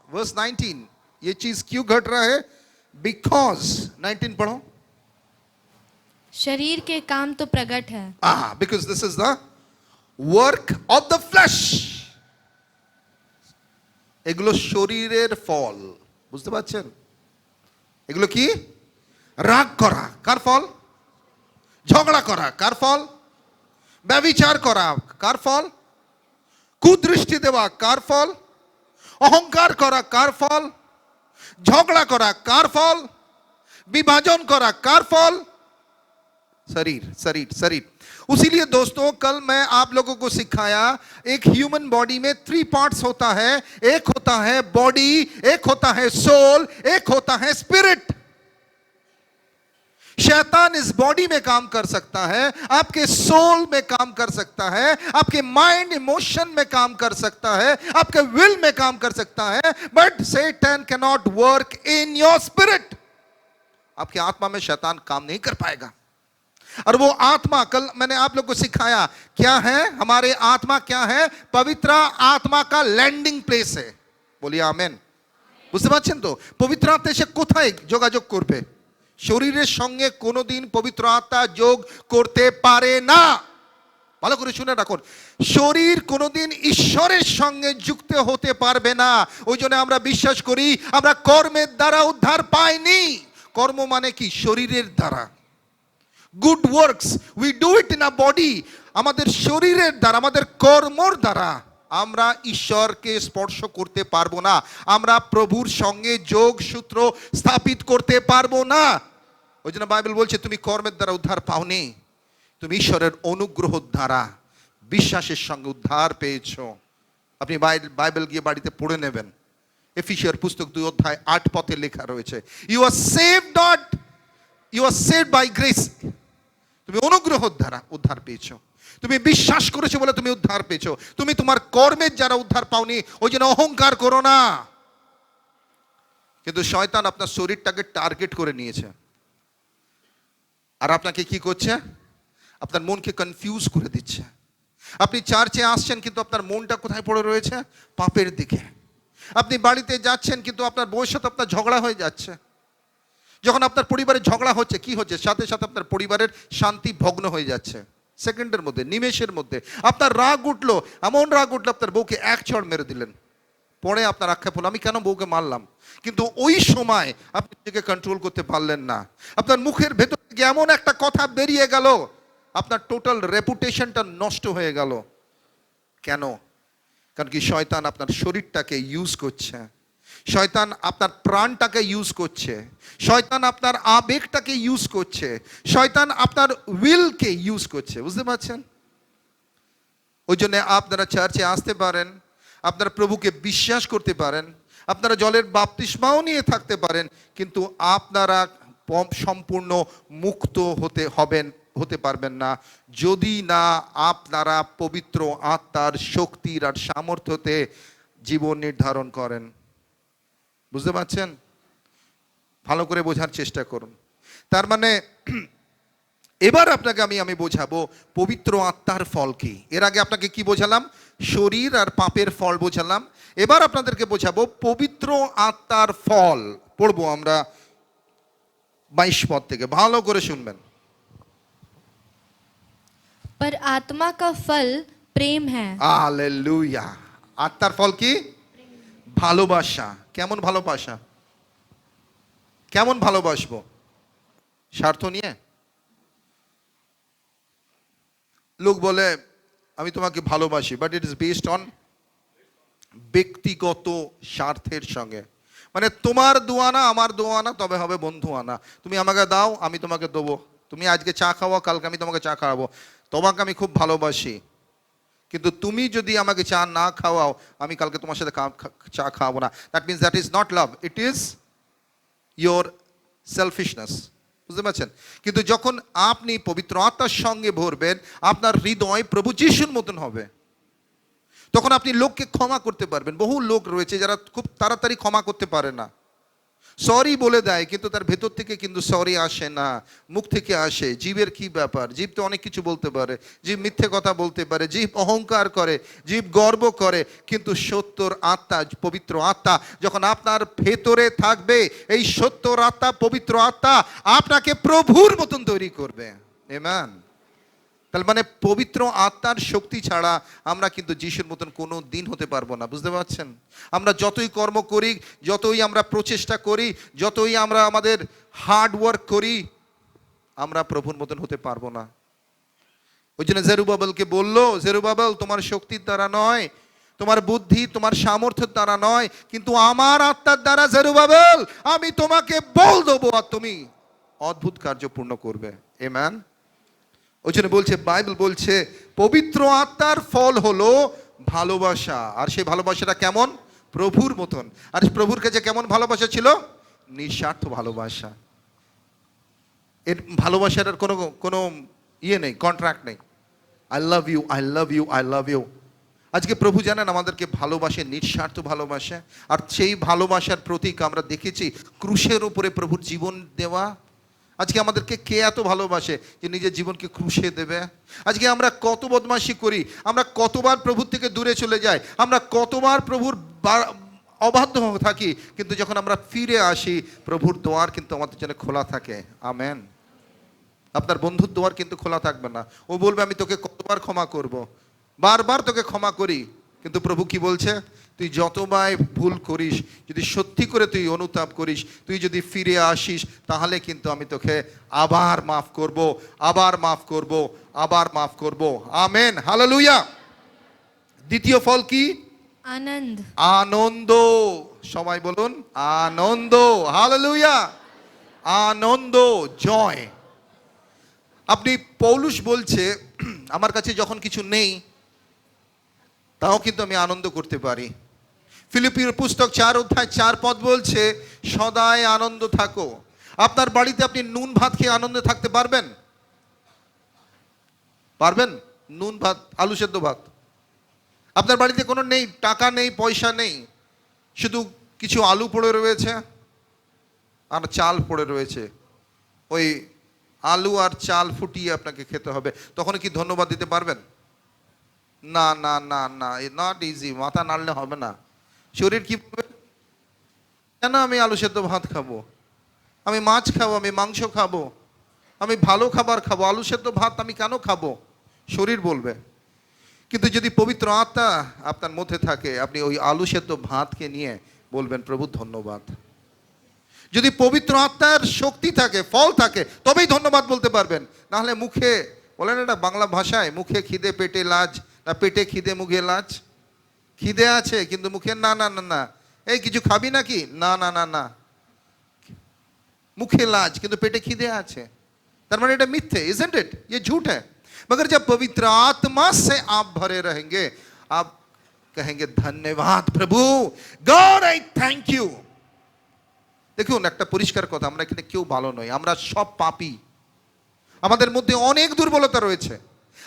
वर्स 19, ये चीज क्यों घट रहा है? बिकॉज 19 पढ़ो। शरीर के काम तो प्रकट है। Because this is the work of the flash. এগুলো শরীরের ফল, বুঝতে পারছেন? এগুলো কি? রাগ করা কার ফল? ঝগড়া করা কার ফল? ব্যভিচার করা কার ফল? কুদৃষ্টি দেওয়া কার ফল? অহংকার করা কার ফল? ঝগড়া করা কার ফল? विभाजन करा कार फल? शरीर, शरीर, शरीर। उसीलिए दोस्तों कल मैं आप लोगों को सिखाया, एक ह्यूमन बॉडी में 3 पार्ट्स होता है। एक होता है बॉडी, एक होता है सोल, एक होता है स्पिरिट। शैतान इस बॉडी में काम कर सकता है, आपके सोल में काम कर सकता है, आपके माइंड इमोशन में काम कर सकता है, आपके विल में काम कर सकता है, बट सैतान can not work in your spirit. आपकी आत्मा में शैतान काम नहीं कर पाएगा। और वो आत्मा, कल मैंने आप लोग को सिखाया क्या है, हमारे आत्मा क्या है? पवित्र आत्मा का लैंडिंग प्लेस है। बोलिए आमेन। বুঝতে পারছেন তো? পবিত্র আত্মা এসে কোথায় যোগাযোগ করবে? শরীরের সঙ্গে কোনোদিন পবিত্র আত্মা যোগ করতে পারে না। ভালো করে শুনে রাখুন, শরীর কোনোদিন ঈশ্বরের সঙ্গে যুক্ত হতে পারবে না। ওই জন্য আমরা বিশ্বাস করি আমরা কর্মের দ্বারা উদ্ধার পাইনি। কর্ম মানে কি? শরীরের দ্বারা। Good works we do it in a body. আমাদের শরীরের দ্বারা, আমাদের কর্মর দ্বারা আমরা ঈশ্বরকে স্পর্শ করতে পারবো না, আমরা প্রভুর সঙ্গে যোগ সূত্র স্থাপিত করতে পারবো না। ওই জন্য বাইবেল বলছে তুমি কর্মের দ্বারা উদ্ধার পাওনি, তুমি ঈশ্বরের অনুগ্রহ দ্বারা বিশ্বাসের সঙ্গে উদ্ধার পেয়েছো। আপনি বাইবেল গিয়ে বাড়িতে পড়ে নেবেন। এফিসিয়ার পুস্তক 2 অধ্যায় 8 পদে লেখা রয়েছে, you are saved not, you are saved by grace. তুমি অনুগ্রহ দ্বারা উদ্ধার পেয়েছো, তুমি বিশ্বাস করেছো বলে তুমি উদ্ধার পেয়েছো। তুমি তোমার কর্মের যারা উদ্ধার পাওনি, ওই জন্য অহংকার করো না। কিন্তু শয়তান আপনার শরীরটাকে টার্গেট করে নিয়েছে, আর আপনাকে কি করছে? আপনার মনকে কনফিউজ করে দিচ্ছে। আপনি চার্চে আসছেন কিন্তু আপনার মনটা কোথায় পড়ে রয়েছে? পাপের দিকে। আপনি বাড়িতে যাচ্ছেন কিন্তু আপনার বউয়ের সাথে আপনার ঝগড়া হয়ে যাচ্ছে। যখন আপনার পরিবারে ঝগড়া হচ্ছে, কি হচ্ছে? সাথে সাথে আপনার পরিবারের শান্তি ভগ্ন হয়ে যাচ্ছে। সেকেন্ডের মধ্যে, নিমেষের মধ্যে আপনার রাগ উঠলো, এমন রাগ উঠলো আপনার বউকে এক চড় মেরে দিলেন। পরে আপনার আক্ষেপ হলো আমি কেন বউকে মারলাম, কিন্তু ওই সময় আপনি নিজেকে কন্ট্রোল করতে পারলেন না। আপনার মুখের ভেতর থেকে এমন একটা কথা বেরিয়ে গেল, আপনার টোটাল রেপুটেশনটা নষ্ট হয়ে গেল। কেন? কারণ কি শয়তান আপনার শরীরটাকে ইউজ করছে, শয়তান আপনার প্রাণটাকে ইউজ করছে, শয়তান আপনার আবেগটাকে ইউজ করছে, শয়তান আপনার উইলকে ইউজ করছে। বুঝতে পারছেন? ওই জন্য আপনারা চার্চে আসতে পারেন, আপনারা প্রভুকে বিশ্বাস করতে পারেন, আপনারা জলের বাপ্তিস্মাও নিয়ে থাকতে পারেন, কিন্তু আপনারা সম্পূর্ণ মুক্ত হতে পারবেন না যদি না আপনারা পবিত্র আত্মার শক্তির আর সামর্থ্যতে জীবন নির্ধারণ করেন। বুঝতে পারছেন? ভালো করে বোঝার চেষ্টা করুন। তার মানে এবার আপনাকে আমি বোঝাবো পবিত্র আত্মার ফল কি। এর আগে আপনাকে কি বোঝালাম? শরীর আর পাপের ফল বোঝালাম। এবার আপনাদেরকে বোঝাবো পবিত্র আত্মার ফল। পড়বো আমরা 22 পদ থেকে, ভালো করে শুনবেন। पर आत्मा का फल प्रेम है। हालेलुया। আত্মার ফল কি? ভালোবাসা। কেমন ভালোবাসা? কেমন ভালোবাসবো? স্বার্থ নিয়ে? লোক বলে আমি তোমাকে ভালোবাসি, but it is based on ব্যক্তিগত স্বার্থের সঙ্গে। মানে তোমার দোয়ানা আমার দোয়ানা তবে হবে বন্ধু আনা। তুমি আমাকে দাও, আমি তোমাকে দেবো। তুমি আজকে চা খাওয়া, কালকে আমি তোমাকে চা খাওয়াবো। তোমাকে আমি খুব ভালোবাসি, কিন্তু তুমি যদি আমাকে চা না খাওয়াও, আমি কালকে তোমার সাথে চা খাওয়াবো না। That means that is not love, it is your selfishness. বুঝতে পারছেন? কিন্তু যখন আপনি পবিত্র আত্মার সঙ্গে ভরবেন, আপনার হৃদয় প্রভু যিশুর মতন হবে, তখন আপনি লোককে ক্ষমা করতে পারবেন। বহু লোক রয়েছে যারা খুব তাড়াতাড়ি ক্ষমা করতে পারে না, সরি বলে দেয়, কিন্তু তার ভেতর থেকে কিন্তু সরি আসে না, মুখ থেকে আসে। জীবের কি ব্যাপার? জীব তো অনেক কিছু বলতে পারে, জীব মিথ্যে কথা বলতে পারে, জীব অহংকার করে, জীব গর্ব করে, কিন্তু সত্যর আত্মা, পবিত্র আত্মা যখন আপনার ভেতরে থাকবে, এই সত্যর আত্মা, পবিত্র আত্মা আপনাকে প্রভুর মতন তৈরি করবে। আমেন। তার মানে পবিত্র আত্মার শক্তি ছাড়া আমরা কিন্তু যিশুর মতন কোনো দিন হতে পারবো না। বুঝতে পারছেন? আমরা যতই কর্ম করি, যতই আমরা প্রচেষ্টা করি, যতই আমরা আমাদের হার্ড ওয়ার্ক করি, আমরা প্রভুর মতন হতে পারবো না। ওই জন্য জেরুবাবেলকে বললো, জেরুবাবেল তোমার শক্তির দ্বারা নয়, তোমার বুদ্ধি, তোমার সামর্থ্যের দ্বারা নয়, কিন্তু আমার আত্মার দ্বারা জেরুবাবেল আমি তোমাকে বল দেবো আর তুমি অদ্ভুত কার্য পূর্ণ করবে। আমেন। ওই জন্য বলছে, বাইবেল বলছে পবিত্র আত্মার ফল হলো ভালোবাসা। আর সেই ভালোবাসাটা কেমন? প্রভুর মতন। আর প্রভুর কাছে কেমন ভালোবাসা ছিল? নিঃস্বার্থ ভালোবাসা। এর ভালোবাসার কোনো কোনো ইয়ে নেই, কন্ট্রাক্ট নেই। I love you, I love you, I love you. আজকে প্রভু জানেন আমাদেরকে ভালোবাসে, নিঃস্বার্থ ভালোবাসে। আর সেই ভালোবাসার প্রতীক আমরা দেখেছি ক্রুশের উপরে প্রভুর জীবন দেওয়া। আজকে আমাদেরকে কে এত ভালোবাসে যে নিজের জীবনকে ক্রুশে দেবে? আজকে আমরা কত বদমাশি করি, আমরা কতবার প্রভুর থেকে দূরে চলে যাই, আমরা কতবার প্রভুর অবাধ্য থাকি, কিন্তু যখন আমরা ফিরে আসি প্রভুর দ্বার কিন্তু আমাদের জন্য খোলা থাকে। আমেন। আপনার বন্ধুর দ্বার কিন্তু খোলা থাকবে না। ও বলবে আমি তোকে কতবার ক্ষমা করব, বারবার তোকে ক্ষমা করি, কিন্তু প্রভু কি বলছে? তুই যতবার ভুল করিস, যদি সত্যি করে তুই অনুতাপ করিস, তুই যদি ফিরে আসিস, তাহলে কিন্তু আমি তোকে আবার মাফ করব, আবার মাফ করব, আবার মাফ করব। Amen, hallelujah. দ্বিতীয় ফল কি? आनंद। আনন্দ। সবাই বলুন আনন্দ। হালেলুয়া। আনন্দ, জয়। আপনি পৌলুস বলছে আমার কাছে যখন কিছু নেই তাও কিন্তু আমি আনন্দ করতে পারি। ফিলিপির পুস্তক 4 অধ্যায় 4 পদ বলছে সদাই আনন্দ থাকো। আপনার বাড়িতে আপনি নুন ভাত খেয়ে আনন্দে থাকতে পারবেন? পারবেন? নুন ভাত, আলু সেদ্ধ ভাত। আপনার বাড়িতে কোনো নেই, টাকা নেই, পয়সা নেই, শুধু কিছু আলু পড়ে রয়েছে আর চাল পড়ে রয়েছে, ওই আলু আর চাল ফুটিয়ে আপনাকে খেতে হবে, তখন কি ধন্যবাদ দিতে পারবেন? না না না না, নট ইজি। মাথা নাড়লে হবে না। শরীর কি বলবে? কেন আমি আলু সেদ্ধ ভাত খাবো, আমি মাছ খাবো, আমি মাংস খাবো, আমি ভালো খাবার খাবো, আলু সেদ্ধ ভাত আমি কেন খাবো? শরীর বলবে। কিন্তু যদি পবিত্র আত্মা আপনার মধ্যে থাকে, আপনি ওই আলু সেদ্ধ ভাতকে নিয়ে বলবেন প্রভু ধন্যবাদ। যদি পবিত্র আত্মার শক্তি থাকে, ফল থাকে, তবেই ধন্যবাদ বলতে পারবেন। নাহলে মুখে বলেন, এটা বাংলা ভাষায়, মুখে খিদে পেটে লাজ, না পেটে খিদে মুখে লাজ। খিদে আছে কিন্তু মুখে না না না না, এই কিছু খাবি নাকি? না না না না, মুখে লাজ কিন্তু পেটে খিদে আছে। তার মানে এটা মিথ্যে, ইজন্ট इट? ये झूठ है। मगर जब पवित्र आत्मा से आप भरे रहेंगे, आप कहेंगे धन्यवाद प्रभु, गॉड आई थैंक यू। দেখুন একটা পরিষ্কার কথা, আমরা এখানে কেউ ভালো নই, আমরা সব পাপী। আমাদের মধ্যে অনেক দুর্বলতা রয়েছে,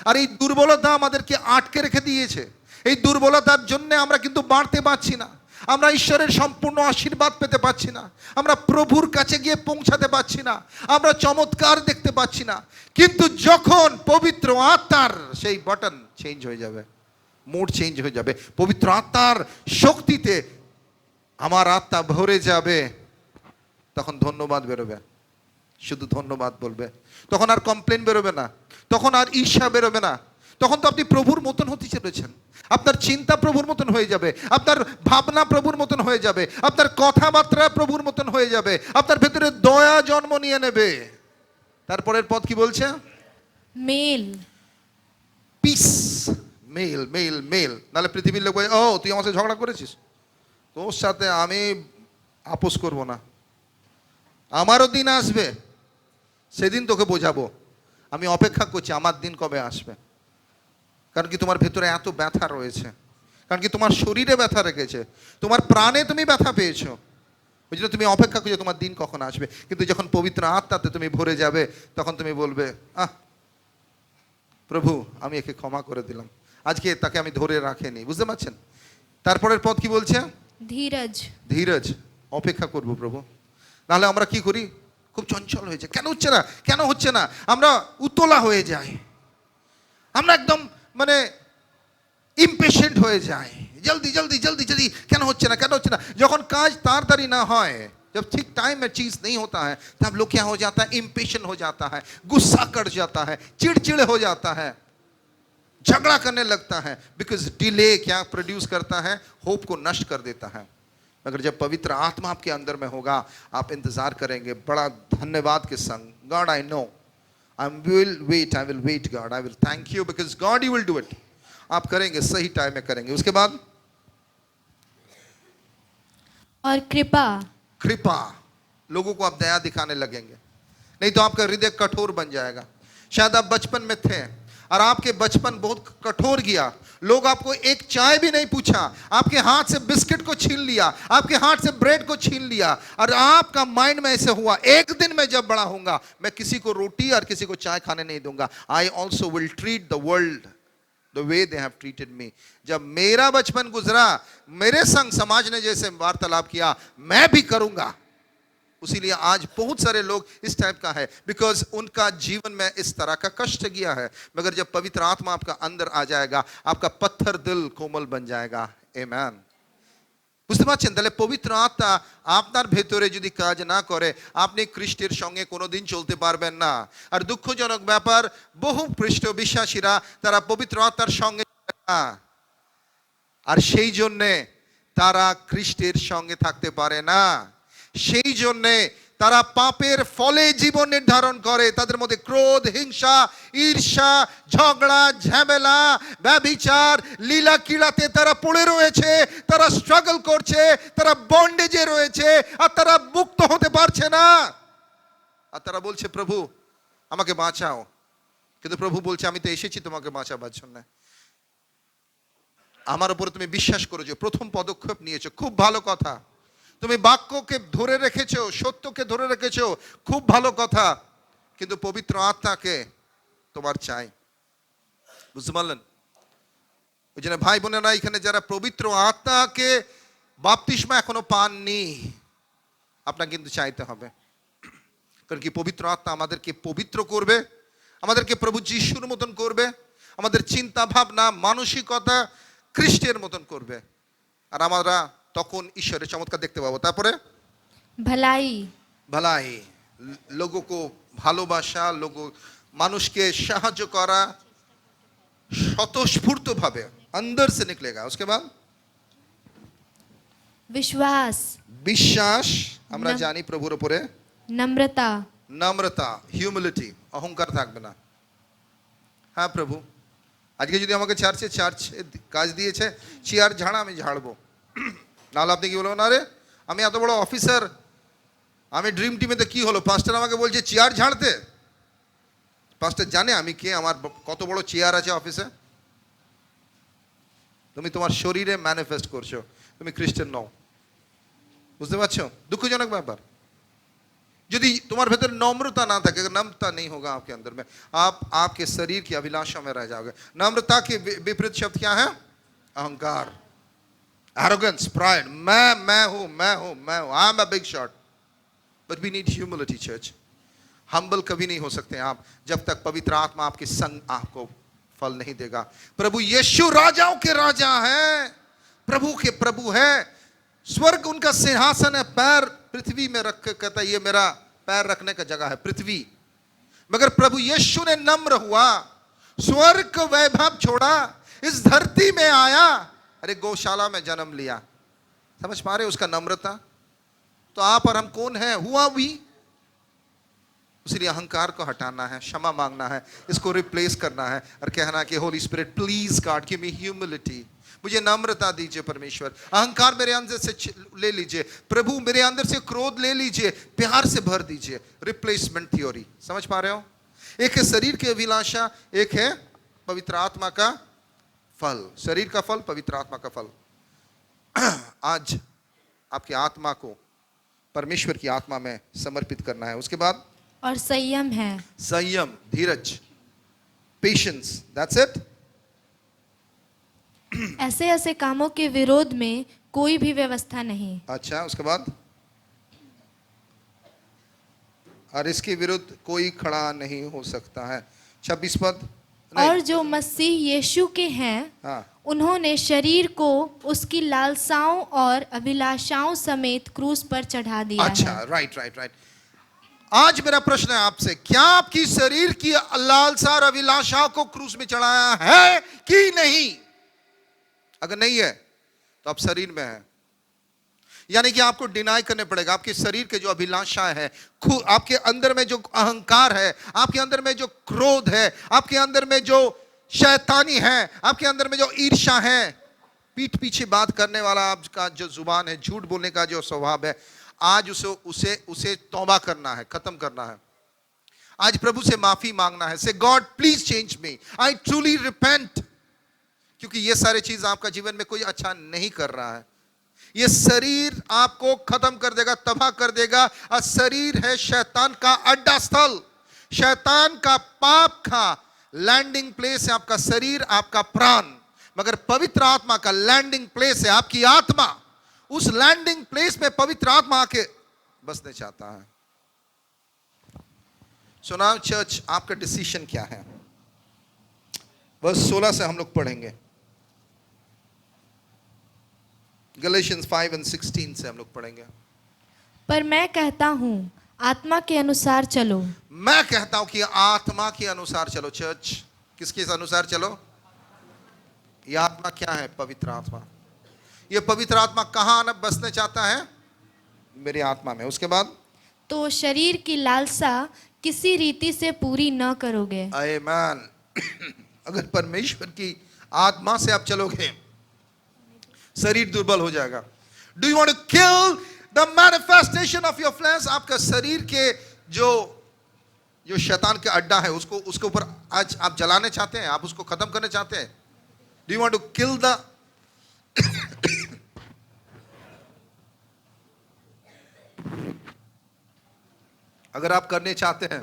আর এই দুর্বলতা আমাদেরকে আটকে রেখে দিয়েছে। এই দুর্বলতার জন্য আমরা কিন্তু বাড়তে পারছি না, আমরা ঈশ্বরের সম্পূর্ণ আশীর্বাদ পেতে পারছি না, আমরা প্রভুর কাছে গিয়ে পৌঁছাতে পারছি না, আমরা চমৎকার দেখতে পাচ্ছি না। কিন্তু যখন পবিত্র আত্মার সেই বাটন চেঞ্জ হয়ে যাবে, মোড চেঞ্জ হয়ে যাবে, পবিত্র আত্মার শক্তিতে আমার আত্মা ভরে যাবে, তখন ধন্যবাদ বেরোবে, শুধু ধন্যবাদ বলবে। তখন আর কমপ্লেন বেরোবে না, তখন আর ঈর্ষা বেরোবে না। তখন তো আপনি প্রভুর মতন হতে চলেছেন। আপনার চিন্তা প্রভুর মতন হয়ে যাবে, আপনার ভাবনা প্রভুর মতন হয়ে যাবে, আপনার কথাবার্তা প্রভুর মতন হয়ে যাবে, আপনার ভেতরে দয়া জন্ম নিয়ে নেবে। তারপরের পদ কি বলছে? मेल। পিস, মেল, মেল, মেল। নাহলে পৃথিবীর লোক বলে, ও তুই আমার সাথে ঝগড়া করেছিস, তোর সাথে আমি আপোষ করব না, আমারও দিন আসবে, সেদিন তোকে বোঝাবো, আমি অপেক্ষা করছি আমার দিন কবে আসবে। কারণ কি তোমার ভেতরে এত ব্যথা রয়েছে, কারণ কি তোমার শরীরে ব্যথা রেখেছে, তোমার প্রাণে তুমি ব্যথা পেয়েছো, ওই জন্য তুমি অপেক্ষা করছো তোমার দিন কখন আসবে। কিন্তু যখন পবিত্র আত্মাতে তুমি ভরে যাবে তখন তুমি বলবে, প্রভু আমি একে ক্ষমা করে দিলাম, আজকে তাকে আমি ধরে রাখিনি। বুঝতে পারছেন? তারপরের পদ কি বলছে? धीरज। ধীরজ। অপেক্ষা করব প্রভু। নাহলে আমরা কি করি? খুব চঞ্চল হয়ে যায়। কেন হচ্ছে না, কেন হচ্ছে না, আমরা উতলা হয়ে যাই, আমরা একদম মানে ইমপেশেন্ট হয়ে যাই, জলদি জলদি জলদি जल्दी, কেন হচ্ছে না, কেন হচ্ছে না। যখন কাজ তাড়াতাড়ি না হয়, जब ठीक टाइम में चीज नहीं होता है, तब लोग क्या हो जाता है? इम्पेशेंट हो जाता है, गुस्सा कर जाता है, चिड़चिड़ हो जाता है, झगड़ा करने लगता है। बिकॉज डिले क्या प्रोड्यूस करता है? होप को नष्ट कर देता है। मगर जब पवित्र आत्मा आपके अंदर में होगा, आप इंतजार करेंगे बड़ा धन्यवाद के संग, God I know I will wait God, I will thank you because God you will do it. आप करेंगे, सही टाइम में करेंगे। उसके बाद और कृपा। कृपा, लोगों को आप दया दिखाने लगेंगे, नहीं तो आपका हृदय कठोर बन जाएगा। शायद आप बचपन में थे और आपके बचपन बहुत कठोर गया, लोग आपको एक चाय भी नहीं पूछा, आपके हाथ से बिस्किट को छीन लिया, आपके हाथ से ब्रेड को छीन लिया, और आपका माइंड में ऐसे हुआ, एक दिन मैं जब बड़ा होऊंगा मैं किसी को रोटी और किसी को चाय खाने नहीं दूंगा। I also will treat the world the way they have treated me. जब मेरा बचपन गुजरा, मेरे संग समाज ने जैसे वार्तालाप किया, मैं भी करूंगा। उसीलिए आज बहुत सारे लोग इस टाइप का है, बिकॉज उनका जीवन में इस तरह का कष्ट गया है। मगर जब पवित्र आत्मा आपका अंदर आ जाएगा, आपका पत्थर दिल कोमल बन जाएगा। आमेन। বুঝতে পারছেন? তাহলে পবিত্র আত্মা আপনার ভেতরে যদি কাজ না করে, আপনি খ্রিস্টের সঙ্গে কোনোদিন চলতে পারবেন না। আর দুঃখজনক ব্যাপার, বহু খ্রিস্ট বিশ্বাসীরা তারা পবিত্র আত্মার সঙ্গে না, আর সেই জন্যে তারা খ্রিস্টের সঙ্গে থাকতে পারে না। সেই জন্যে তারা পাপের ফলে জীবন নির্ধারণ করে। তাদের মধ্যে ক্রোধ, হিংসা, ঈর্ষা, ঝগড়া, ঝামেলা, ব্যভিচার, লীলা ক্রীড়াতে তারা পড়ে রয়েছে, তারা স্ট্রাগল করছে, তারা বন্ডেজে রয়েছে, আর তারা মুক্ত হতে পারছে না। আর তারা বলছে, প্রভু আমাকে বাঁচাও। কিন্তু প্রভু বলছে, আমি তো এসেছি তোমাকে বাঁচাবার জন্য। আমার উপরে তুমি বিশ্বাস করেছো, প্রথম পদক্ষেপ নিয়েছো, খুব ভালো কথা। তুমি বাক্যকে ধরে রেখেছো, সত্যকে ধরে রেখেছো, খুব ভালো কথা। কিন্তু পবিত্র আত্মাকে তোমার চাই। বুঝতে পারলেন? ওই জন্য ভাই বোনেরা, এখানে যারা পবিত্র আত্মাকে বাপ্তিস্মা এখনো পাননি, আপনাকে কিন্তু চাইতে হবে। কারণ কি পবিত্র আত্মা আমাদেরকে পবিত্র করবে, আমাদেরকে প্রভু যিশুর মতন করবে, আমাদের চিন্তা ভাবনা মানসিকতা খ্রিস্টের মতন করবে, আর আমরা তখন ঈশ্বরের চমৎকার দেখতে পাবো। তারপরে भलाई। भलाई, लोगों को ভালোবাসা, লোক মানুষকে সাহায্য করা স্বতঃস্ফূর্ত ভাবে अंदर से निकलेगा। उसके बाद विश्वास। বিশ্বাস, আমরা জানি প্রভুর উপরে। नम्रता। নম্রতা, হিউমিলিটি, অহংকার থাকবে না। হ্যাঁ প্রভু, আজকে যদি আমাকে চার্চে কাজ দিয়েছে, চেয়ার ঝাড়া আমি ঝাড়বো। নাহলে আপনি কি বলবেন, আরে আমি এত বড় অফিসার, আমি ড্রিম টিমেতে কি হলো, পাস্টার আমাকে বলছে চেয়ার ঝাড়তে। পাস্টার জানে আমি কে, আমার কত বড় চেয়ার আছে অফিসে। তুমি তোমার শরীরে ম্যানিফেস্ট করছো, তুমি খ্রিস্টান নও। বুঝতে পারছো? দুঃখজনক ব্যাপার। यदि तुम्हारे भीतर नम्रता ना থাকে, नम्रता नहीं होगा आपके अंदर में, आप आपके शरीर की अभिलाषा में रह जाओगे। नम्रता के विपरीत शब्द क्या है? अहंकार, arrogance, pride। मैं हूं, I am a big shot. But we need humility church. Humble कभी नहीं हो सकते आप जब तक पवित्र आत्मा आपके संग आपको फल नहीं देगा। प्रभु यीशु राजाओं के राजा है, प्रभु के प्रभु है। स्वर्ग उनका सिंहासन है, पैर पृथ्वी में रख के कहता है ये मेरा पैर रखने का जगह है पृथ्वी। मगर प्रभु यीशु ने नम्र हुआ, स्वर्ग का वैभव छोड़ा, इस धरती में आया, अरे गौशाला में जन्म लिया। समझ पा रहे उसका नम्रता? तो आप और हम कौन है? हुआ वी। इसलिए अहंकार को हटाना है, क्षमा मांगना है, इसको रिप्लेस करना है और कहना कि Holi spirit please God give me humility, मुझे नम्रता दीजिए परमेश्वर। अहंकार मेरे अंदर से ले लीजिए प्रभु, मेरे अंदर से क्रोध ले लीजिए, प्यार से भर दीजिए। रिप्लेसमेंट थ्योरी, समझ पा रहे हो? एक है शरीर की अभिलाषा, एक है पवित्र आत्मा का फल, शरीर का फल, पवित्र आत्मा का फल। आज आपकी आत्मा को परमेश्वर की आत्मा में समर्पित करना है। उसके बाद और संयम है। संयम, धीरज, पेशेंस, दैट्स इट। ऐसे ऐसे कामों के विरोध में कोई भी व्यवस्था नहीं। अच्छा, उसके बाद और इसके विरुद्ध कोई खड़ा नहीं हो सकता है। 26 पद। नहीं। और जो मसीह यीशु के हैं, हाँ, उन्होंने शरीर को उसकी लालसाओं और अभिलाषाओं समेत क्रूस पर चढ़ा दिया अच्छा, है। Right right right. आज मेरा प्रश्न है आपसे, क्या आपकी शरीर की लालसा और अभिलाषाओं को क्रूस में चढ़ाया है कि नहीं? अगर नहीं है तो आप शरीर में हैं, यानी कि आपको डिनाई करने पड़ेगा। आपके शरीर के जो अभिलाषा है, आपके अंदर में जो अहंकार है, आपके अंदर में जो क्रोध है, आपके अंदर में जो शैतानी है, आपके अंदर में जो ईर्ष्या है, पीठ पीछे बात करने वाला आपका जो जुबान है, झूठ बोलने का जो स्वभाव है, आज उसे तौबा करना है, खत्म करना है। आज प्रभु से माफी मांगना है। से God please change me, I truly repent. क्योंकि ये सारे चीज आपका जीवन में कोई अच्छा नहीं कर रहा है। ये शरीर आपको खत्म कर देगा, तबाह कर देगा। और शरीर है शैतान का अड्डा स्थल, शैतान का पाप का लैंडिंग प्लेस है आपका शरीर, आपका प्राण। मगर पवित्र आत्मा का लैंडिंग प्लेस है आपकी आत्मा। उस लैंडिंग प्लेस में पवित्र आत्मा आके बसने चाहता है। सो नाउ चर्च, आपका डिसीजन क्या है? वर्स 16 से हम लोग पढ़ेंगे। गलेशियंस 5 और 16 से हम लोग पढ़ेंगे। पर मैं कहता हूँ, आत्मा के अनुसार चलो। मैं कहता हूं कि आत्मा के अनुसार चलो। चर्च, किसके अनुसार चलो? यह आत्मा क्या है? पवित्र आत्मा। यह पवित्र आत्मा कहां आना बसने चाहता है? मेरी आत्मा में। उसके बाद तो शरीर की लालसा किसी रीति से पूरी न करोगे। आमीन। अगर परमेश्वर की आत्मा से आप चलोगे, शरीर दुर्बल हो जाएगा। Do you want to kill the manifestation of your flesh? आपका शरीर के जो शैतान के अड्डा है, उसके ऊपर आज आप जलाने चाहते हैं, आप उसको खत्म करना चाहते हैं। Do you want to kill the अगर आप करने चाहते हैं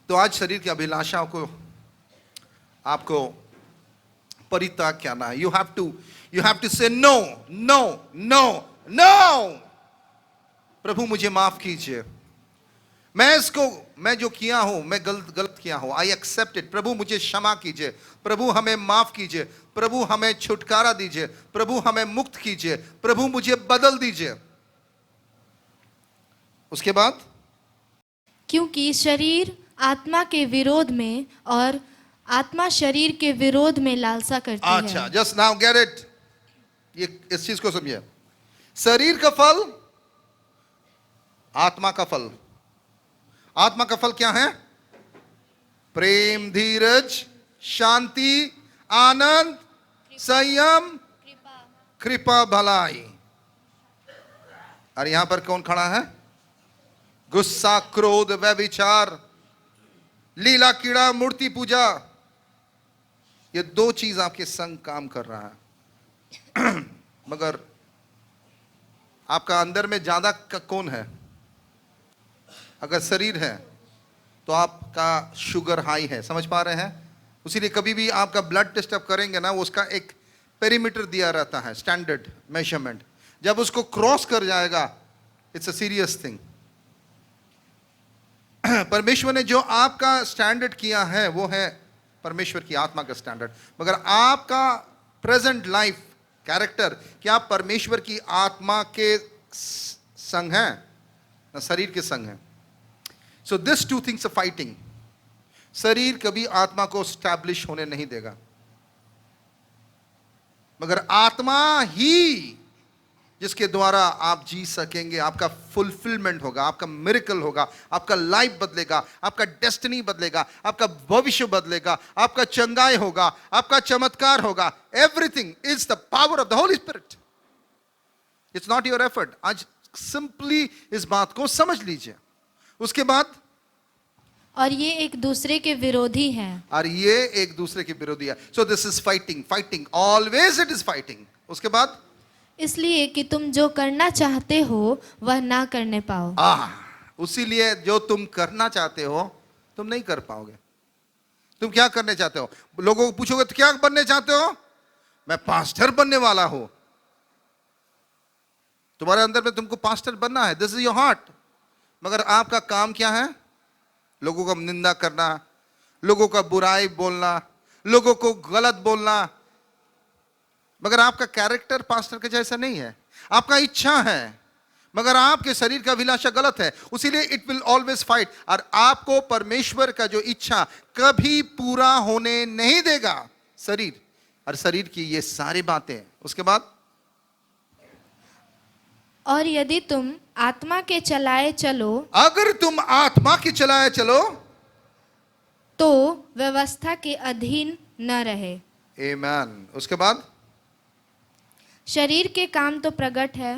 तो आज शरीर की अभिलाषाओं को आपको परित्याग करना है। यू हैव टू से नो नो नो नो। प्रभु मुझे माफ कीजिए, मैं जो किया हूं, मैं गलत किया हूं। I accept it. प्रभु मुझे क्षमा कीजिए, प्रभु हमें माफ कीजिए, प्रभु हमें छुटकारा दीजिए, प्रभु हमें मुक्त कीजिए, प्रभु मुझे बदल दीजिए। उसके बाद क्योंकि शरीर आत्मा के विरोध में और आत्मा शरीर के विरोध में लालसा करती है। अच्छा, जस्ट नाउ गेट इट। ये इस चीज को समझिए। शरीर का फल, आत्मा का फल। आत्मा का फल क्या है? प्रेम, धीरज, शांति, आनंद, संयम, कृपा, भलाई। और यहां पर कौन खड़ा है? गुस्सा, क्रोध, व्यभिचार, लीला, कीड़ा, मूर्ति पूजा। ये दो चीज आपके संग काम कर रहा है। मगर आपका अंदर में ज्यादा कौन है? अगर शरीर है तो आपका शुगर हाई है। समझ पा रहे हैं? उसीलिए कभी भी आपका ब्लड टेस्ट आप करेंगे ना, उसका एक पेरीमीटर दिया रहता है, स्टैंडर्ड मेजरमेंट। जब उसको क्रॉस कर जाएगा, इट्स अ सीरियस थिंग। परमेश्वर ने जो आपका स्टैंडर्ड किया है वो है परमेश्वर की आत्मा का स्टैंडर्ड। मगर आपका प्रेजेंट लाइफ कैरेक्टर, क्या आप परमेश्वर की आत्मा के संग हैं ना शरीर के संग हैं? So this two things are fighting. शरीर कभी आत्मा को स्टैब्लिश होने नहीं देगा, मगर आत्मा ही जिसके द्वारा आप जी सकेंगे, आपका फुलफिलमेंट होगा, आपका मिरेकल होगा, आपका लाइफ बदलेगा, आपका डेस्टिनी बदलेगा, आपका भविष्य बदलेगा, आपका चंगाई होगा, आपका चमत्कार होगा। Everything is the power of the Holi spirit. It's not your effort. आज सिंपली इस बात को समझ लीजिए। उसके बाद और ये एक दूसरे के विरोधी हैं। और ये एक दूसरे के विरोधी है। सो this is fighting, fighting, always it is fighting. उसके बाद इसलिए कि तुम जो करना चाहते हो वह ना करने पाओ। उसीलिए जो तुम करना चाहते हो तुम नहीं कर पाओगे। तुम क्या करने चाहते हो? लोगों को पूछोगे तो क्या बनने चाहते हो? मैं पास्टर बनने वाला हूं। तुम्हारे अंदर में तुमको पास्टर बनना है, दिस इज योर हार्ट। मगर आपका काम क्या है? लोगों का निंदा करना, लोगों का बुराई बोलना, लोगों को गलत बोलना। मगर आपका कैरेक्टर पास्टर के जैसा नहीं है। आपका इच्छा है मगर आपके शरीर का अभिलाषा गलत है, उसीलिए इट विल ऑलवेज फाइट। और आपको परमेश्वर का जो इच्छा कभी पूरा होने नहीं देगा शरीर और शरीर की ये सारी बातें। उसके बाद और यदि तुम आत्मा के चलाए चलो, अगर तुम आत्मा की चलाए चलो तो व्यवस्था के अधीन न रहे। आमीन। उसके बाद शरीर के काम तो प्रकट है।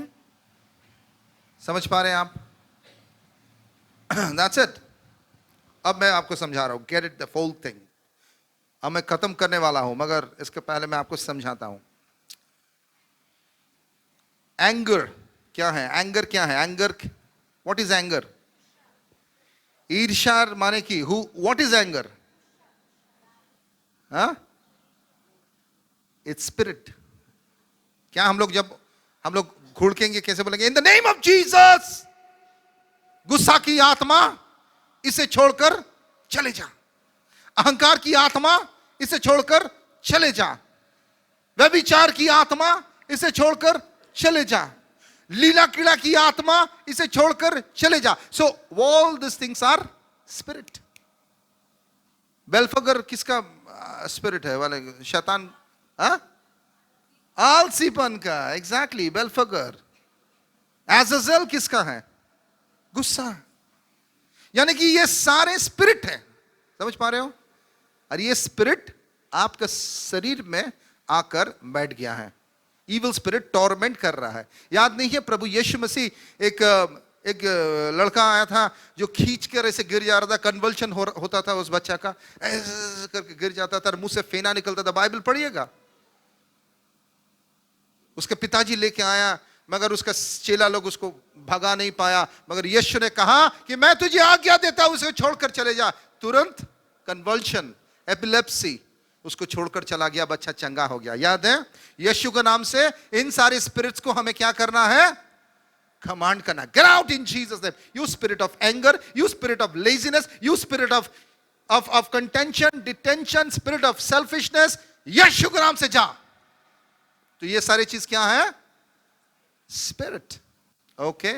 समझ पा रहे हैं आप? That's it. अब मैं आपको समझा रहा हूं, get it the full thing. अब मैं खत्म करने वाला हूं मगर इसके पहले मैं आपको समझाता हूं। एंगर क्या है? एंगर क्या है? Anger, what is anger? ईर्ष्या माने की who, what is anger? It's spirit. क्या हम लोग जब हम लोग घुड़केंगे कैसे बोलेंगे? In the name of Jesus. गुस्सा की आत्मा इसे छोड़कर चले जा। अहंकार की आत्मा इसे छोड़कर चले जा। व्यभिचार की आत्मा इसे छोड़कर चले जा। लीला क्रीड़ा की आत्मा इसे छोड़कर चले जा। So all this things are spirit. Belphegor किसका स्पिरिट है? वाले शैतान, आलसीपन का। एग्जैक्टली, बेल्फगर। एज़ेज़ेल किसका है? गुस्सा। यानी कि ये सारे स्पिरिट हैं। समझ पा रहे हो? और ये स्पिरिट आपका शरीर में आकर बैठ गया है। इविल स्पिरिट टॉर्मेंट कर रहा है। याद नहीं है प्रभु यीशु मसीह एक लड़का आया था जो खींच कर ऐसे गिर जा रहा था, कन्वल्शन होता था उस बच्चा का, ऐसे करके गिर जाता था, मुंह से फेना निकलता था। बाइबल पढ़िएगा। उसके पिताजी लेके आया मगर उसका चेला लोग उसको भगा नहीं पाया। मगर यीशु ने कहा कि मैं तुझे आज्ञा देता हूं, उसे छोड़कर चले जा। तुरंत कन्वल्शन, एपिलेप्सी उसको छोड़कर चला गया, बच्चा चंगा हो गया। याद है? यीशु के नाम से इन सारे स्पिरिट्स को हमें क्या करना है? कमांड करना। Get out in Jesus name. You spirit of anger, you spirit of laziness, you spirit of contention, detention, spirit of selfishness, Yeshu के नाम से जा। तो ये सारी चीज क्या है? Spirit. Okay.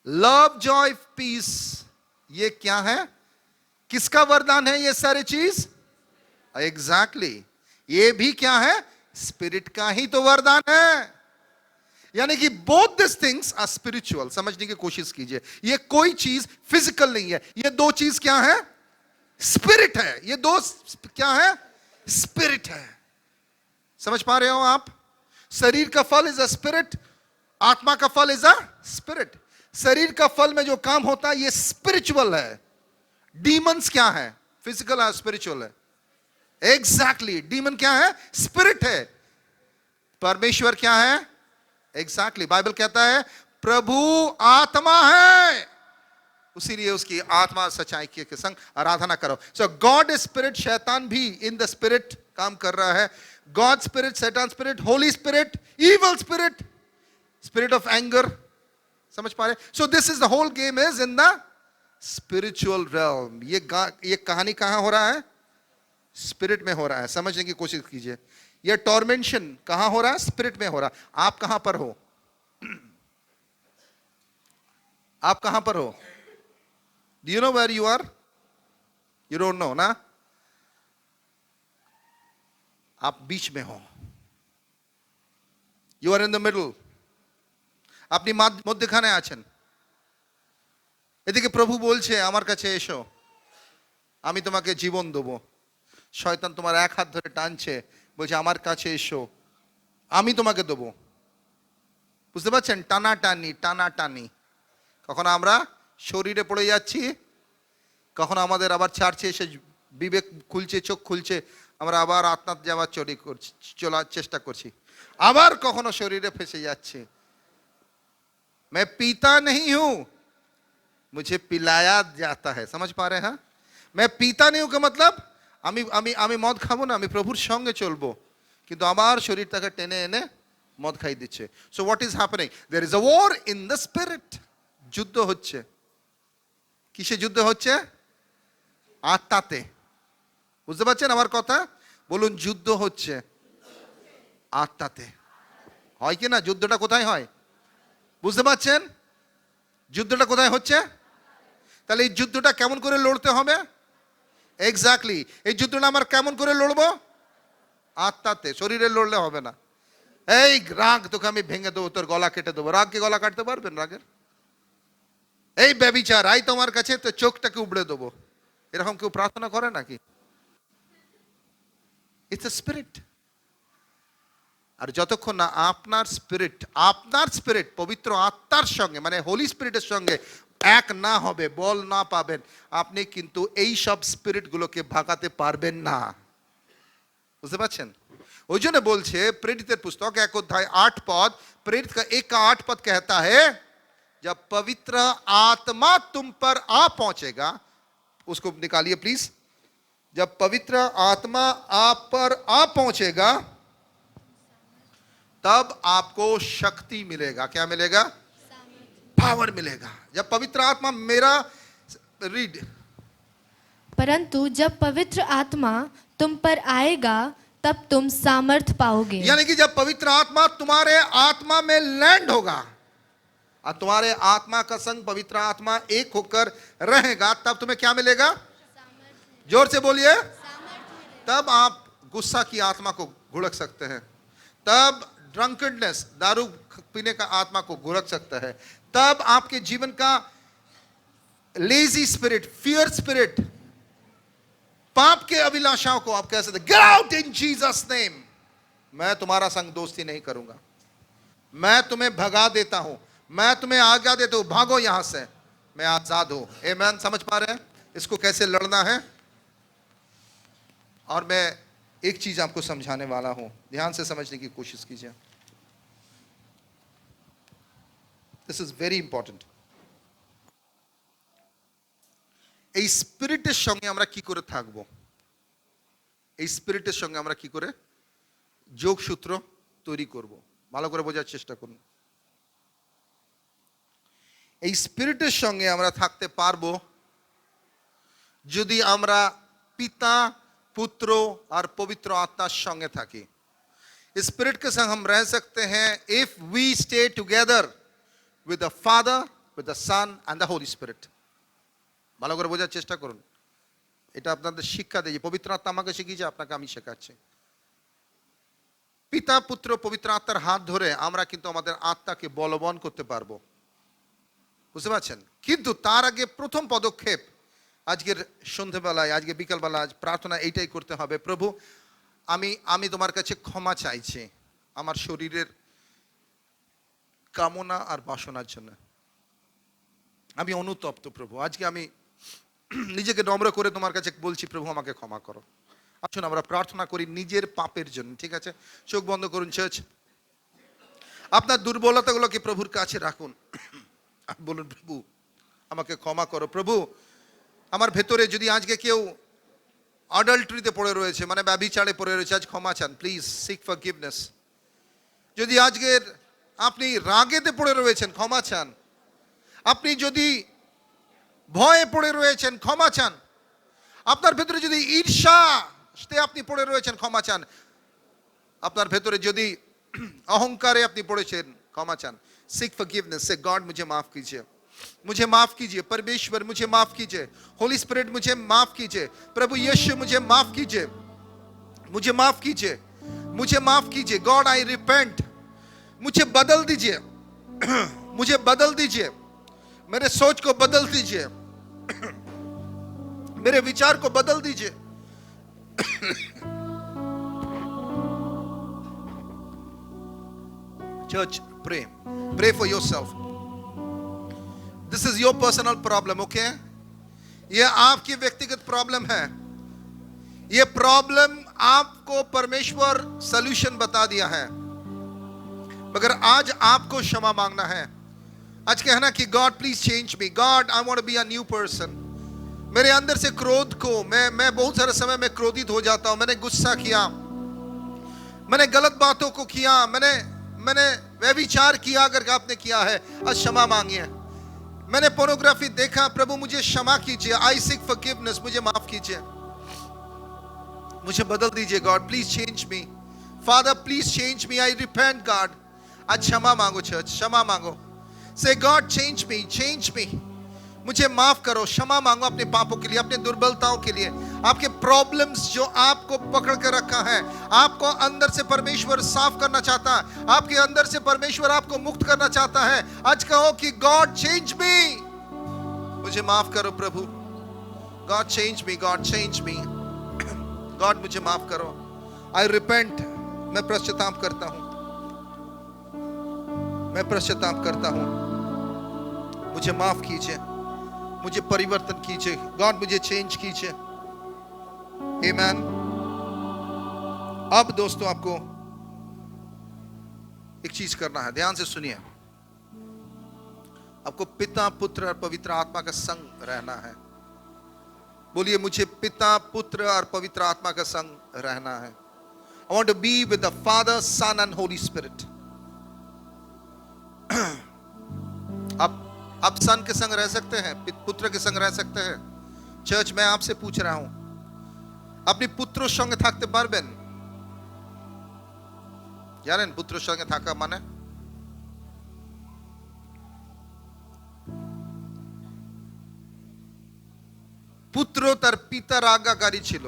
Love, joy, peace, ये क्या है? किसका वरदान है ये सारी चीज? एग्जैक्टली। ये भी क्या है? स्पिरिट का ही तो वरदान है। यानी कि both this things are spiritual. समझने की कोशिश कीजिए, ये कोई चीज फिजिकल नहीं है। ये दो चीज क्या है? स्पिरिट है। ये दो क्या है? स्पिरिट है। समझ पा रहे हो आप? शरीर का फल इज अ स्पिरिट, आत्मा का फल इज अ स्पिरिट। शरीर का फल में जो काम होता है ये स्पिरिचुअल है। डीमंस क्या है? फिजिकल है, स्पिरिचुअल है। एग्जैक्टली। डीमन क्या है? स्पिरिट है। परमेश्वर क्या है? एग्जैक्टली। बाइबल कहता है प्रभु आत्मा है, उसीलिए उसकी आत्मा सच्चाई के संग आराधना करो। So God is spirit. शैतान भी इन द स्पिरिट काम कर रहा है। गॉड स्पिरिट, शैतान spirit, Holi spirit, evil spirit, spirit of anger. समझ पा रहे? So this is the whole game is in the spiritual realm। ये कहानी कहां हो रहा है? स्पिरिट में हो रहा है। समझने की कोशिश कीजिए। ये टॉर्मेंशन कहां हो रहा है? स्पिरिट में हो रहा है। आप कहां पर हो? आप कहां पर हो? Do you know where you are? You don't know, ना? आप बीच में हो। You are in the middle. আপনি মধ্যখানে আছেন। এদিকে প্রভু বলছে আমার কাছে এসো, আমি তোমাকে জীবন দেবো। শয়তান তোমার এক হাত ধরে টানছে, বলছে আমার কাছে এসো, আমি তোমাকে দেবো। বুঝতে পারছেন? টানাটানি, টানাটানি। কখনো আমরা শরীরে পড়ে যাচ্ছি, কখনো আমাদের আবার ছাড়ছে, এসে বিবেক খুলছে, চোখ খুলছে, আমরা আবার আত্মাত যাওয়ার চলার চেষ্টা করছি, আবার কখনো শরীরে ফেসে যাচ্ছে। मैं पीता नहीं हूं, मुझे पिलाया जाता है। समझ पा रहे हैं? मैं पीता नहीं हूं का मतलब আমি মদ খাবো না, আমি প্রভুর সঙ্গে চলবো, কিন্তু আমার শরীরটাকে টেনে এনে মদ খাই দিচ্ছে। So what is happening? There is a war in the spirit. যুদ্ধ হচ্ছে। কিসে যুদ্ধ হচ্ছে? আত্মাতে। বুঝতে পারছেন আমার কথা? বলুন, যুদ্ধ হচ্ছে আত্মাতে। হয় কি না? যুদ্ধটা কোথায় হয়? বুঝতে পারছেন? যুদ্ধটা কোথায় হচ্ছে? তাহলে এই যুদ্ধটা কেমন করে লড়তে হবে? এক্স্যাক্টলি, এই যুদ্ধটা আমার কেমন করে লড়বো? আত্মাতে। শরীরে লড়লে হবে না। এই রাগ তোকে আমি ভেঙে দেবো, তোর গলা কেটে দেবো। রাগকে গলা কাটতে পারবেন? রাগের এই ব্যভিচার, আই তোমার কাছে, তো চোখটাকে উবড়ে দেবো। এরকম কেউ প্রার্থনা করে নাকি? It's a spirit. আর যতক্ষণ না আপনার স্পিরিট পবিত্র আত্মার সঙ্গে, মানে হোলি স্পিরিটের সঙ্গে এক না হবে, বল না পাবেন, আপনি কিন্তু এই সব স্পিরিটগুলোকে ভাগাতে পারবেন না। বুঝতে পারছেন? ওই জন্য বলছে প্রেরিতের পুস্তক 1 অধ্যায় 8 पद, प्रेरित का 1 का 8 पद कहता है, जब पवित्र आत्मा तुम पर आ पहुंचेगा, उसको निकालिए प्लीज। जब पवित्र आत्मा आप पर आ पहुंचेगा, तब आपको शक्ति मिलेगा। क्या मिलेगा? पावर मिलेगा। जब पवित्र आत्मा मेरा रीड, परंतु जब पवित्र आत्मा तुम पर आएगा तब तुम सामर्थ पाओगे। यानी कि जब पवित्र आत्मा तुम्हारे आत्मा में लैंड होगा और तुम्हारे आत्मा का संग पवित्र आत्मा एक होकर रहेगा, तब तुम्हें क्या मिलेगा? जोर से बोलिए। तब आप गुस्सा की आत्मा को घुड़क सकते हैं, तब ड्रंकनेस, दारू पीने का आत्मा को घुड़क सकता है, तब आपके जीवन का लेजी स्पिरिट, फियर स्पिरिट, पाप के अभिलाषाओं को आप कह सकते, gate out in Jesus name. मैं तुम्हारा संग दोस्ती नहीं करूंगा, मैं तुम्हें भगा देता हूं, मैं तुम्हें आज्ञा देता हूं, भागो यहां से, मैं आजाद हूं। आमेन। समझ पा रहे हैं इसको कैसे लड़ना है? और मैं एक चीज आपको समझाने वाला हूं, ध्यान से समझने की कोशिश कीजिए। This is very important. এই স্পিরিটের সঙ্গে আমরা কি করে থাকবো? এই স্পিরিটের সঙ্গে আমরা কি করে যোগসূত্র তৈরি করব? ভালো করে বোঝার চেষ্টা করুন। এই স্পিরিটের সঙ্গে আমরা থাকতে পারবো যদি আমরা পিতা, पुत्र और पवित्र आत्मा संगे थाकी। स्पिरिट के संग हम रह सकते हैं if we stay together with the father, with the son and the Holi spirit. ভালো করে বোঝার চেষ্টা করুন। এটা আপনাদের শিক্ষা দেয়, পবিত্র আত্মা আমাকে শিখিয়েছে, আপনাকে আমি শেখাচ্ছি। পিতা, পুত্র, পবিত্র আত্মার হাত ধরে আমরা কিন্তু আমাদের আত্মাকে বলবান করতে পারবো। বুঝতে পারছেন? কিন্তু তার আগে প্রথম পদক্ষেপ আজকের সন্ধ্যাবেলায়, আজকে বিকালবেলা প্রার্থনা এইটাই করতে হবে, প্রভু আমি তোমার কাছে ক্ষমা চাইছি আমার শরীরের কামনা আর বাসনার জন্য। আমি অনুতপ্ত প্রভু, আজকে আমি নিজেকে নম্র করে তোমার কাছে বলছি, প্রভু আমাকে ক্ষমা করো। আসুন আমরা প্রার্থনা করি নিজের পাপের জন্য। ঠিক আছে, চোখ বন্ধ করুন চার্চ। আপনার দুর্বলতাগুলোকে প্রভুর কাছে রাখুন, বলুন প্রভু আমাকে ক্ষমা করো। প্রভু আমার ভেতরে যদি আজকে কেউ অ্যাডাল্টারিতে পড়ে রয়েছে, মানে ব্যভিচারে পড়ে রয়েছে, আজ ক্ষমা চান, প্লিজ সিক ফরগিভনেস। যদি আজকের আপনি রাগেতে পড়ে রয়েছেন, ক্ষমা চান। আপনি যদি ভয়ে পড়ে রয়েছেন, ক্ষমা চান। আপনার ভেতরে যদি ঈর্ষাতে আপনি পড়ে রয়েছেন, ক্ষমা চান। আপনার ভেতরে যদি অহংকারে আপনি পড়েছেন, ক্ষমা চান। সিক ফরগিভনেস, से गॉड मुझे माफ कीजिए, मुझे माफ कीजिए, परमेश्वर मुझे माफ कीजिए, होली स्पिरिट मुझे माफ कीजिए, प्रभु यीशु मुझे माफ कीजिए, मुझे माफ कीजिए, मुझे माफ कीजिए। गॉड आई रिपेंट, मुझे बदल दीजिए, मुझे बदल दीजिए, मेरे सोच को बदल दीजिए, मेरे विचार को बदल दीजिए। Church, pray for yourself. This is your personal problem, okay? ये आपकी व्यक्तिगत प्रॉब्लम है। ये प्रॉब्लम आपको परमेश्वर सॉल्यूशन बता दिया है, मगर आज आपको क्षमा मांगना है। आज कहना कि God please change me, God I want to be a new person. मेरे अंदर से क्रोध को, मैं बहुत सारे समय में क्रोधित हो जाता हूं। मैंने गुस्सा किया, मैंने गलत बातों को किया, मैंने व्यभिचार किया अगर आपने किया है, आज क्षमा मांगिए। मैंने पोर्नोग्राफी देखा, प्रभु मुझे क्षमा कीजिए, आई सीक फॉरगिवनेस, मुझे माफ कीजिए, मुझे बदल दीजिए। God please change me, father please change me, I repent God. आज क्षमा मांगो चर्च, क्षमा मांगो। से गॉड चेंज मी, मुझे माफ करो। क्षमा मांगो अपने पापों के लिए, अपने दुर्बलताओं के लिए, आपके प्रॉब्लम्स जो आपको पकड़ कर रखा है। आपको अंदर से परमेश्वर साफ करना चाहता है, आपके अंदर से परमेश्वर आपको मुक्त करना चाहता है। आज कहो कि गॉड चेंज मी, मुझे माफ करो प्रभु। God change me, God change me, God मुझे माफ करो। आई रिपेंट, मैं पश्चाताप करता हूं, मैं पश्चाताप करता हूं, मुझे माफ कीजिए, मुझे परिवर्तन कीजिए। गॉड मुझे चेंज कीजिए। आमीन। अब दोस्तों आपको एक चीज करना है, ध्यान से सुनिए। आपको पिता, पुत्र और पवित्र आत्मा का संग रहना है। बोलिए, मुझे पिता, पुत्र और पवित्र आत्मा का संग रहना है। I want to be with the Father, Son and Holy Spirit. आप सन के संग रह सकते हैं, पुत्र के संग रह सकते हैं। चर्च, मैं आपसे पूछ रहा हूं, अपनी पुत्र संगे থাকতে পারবেন? জানেন পুত্র সঙ্গে থাকা মানে? পুত্র তার পিতার আজ্ঞাকারী ছিল।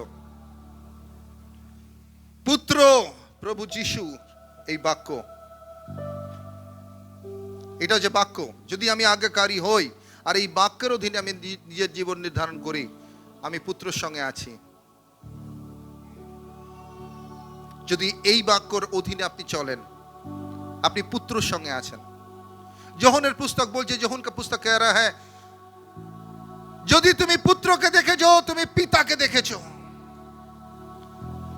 পুত্র প্রভু যিশু, এই বাক্য, এটা যে বাক্য, যদি আমি আজ্ঞাকারী হই আর এই বাক্যের অধীনে আমি নিজের জীবন নির্ধারণ করি, আমি পুত্রের সঙ্গে আছি। যদি এই বাক্যর অধীনে আপনি চলেন, আপনি পুত্রের সঙ্গে আছেন। যোহনের পুস্তক বলছে, যোহন का पुस्तक कह रहा है, যদি তুমি পুত্রকে দেখেছো তুমি পিতাকে দেখেছো।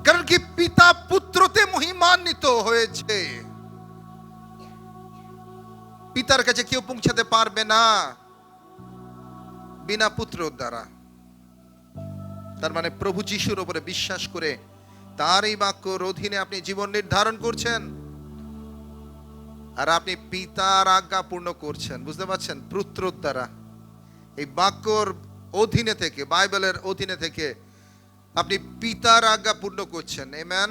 কারণ কি পিতা পুত্রতে মহিমান্বিত হয়েছে। পিতার কাছে কেউ পৌঁছাতে পারবে না বিনা পুত্রের দ্বারা। তার মানে প্রভু যিশুর উপরে বিশ্বাস করে তার এই বাক্যর অধীনে আপনি জীবন নির্ধারণ করছেন আর আপনি পিতার আজ্ঞা পূর্ণ করছেন। বুঝতে পারছেন? পুত্রের দ্বারা, এই বাক্যর অধীনে থেকে, বাইবেলের অধীনে থেকে আপনি পিতার আজ্ঞা পূর্ণ করছেন। আমেন।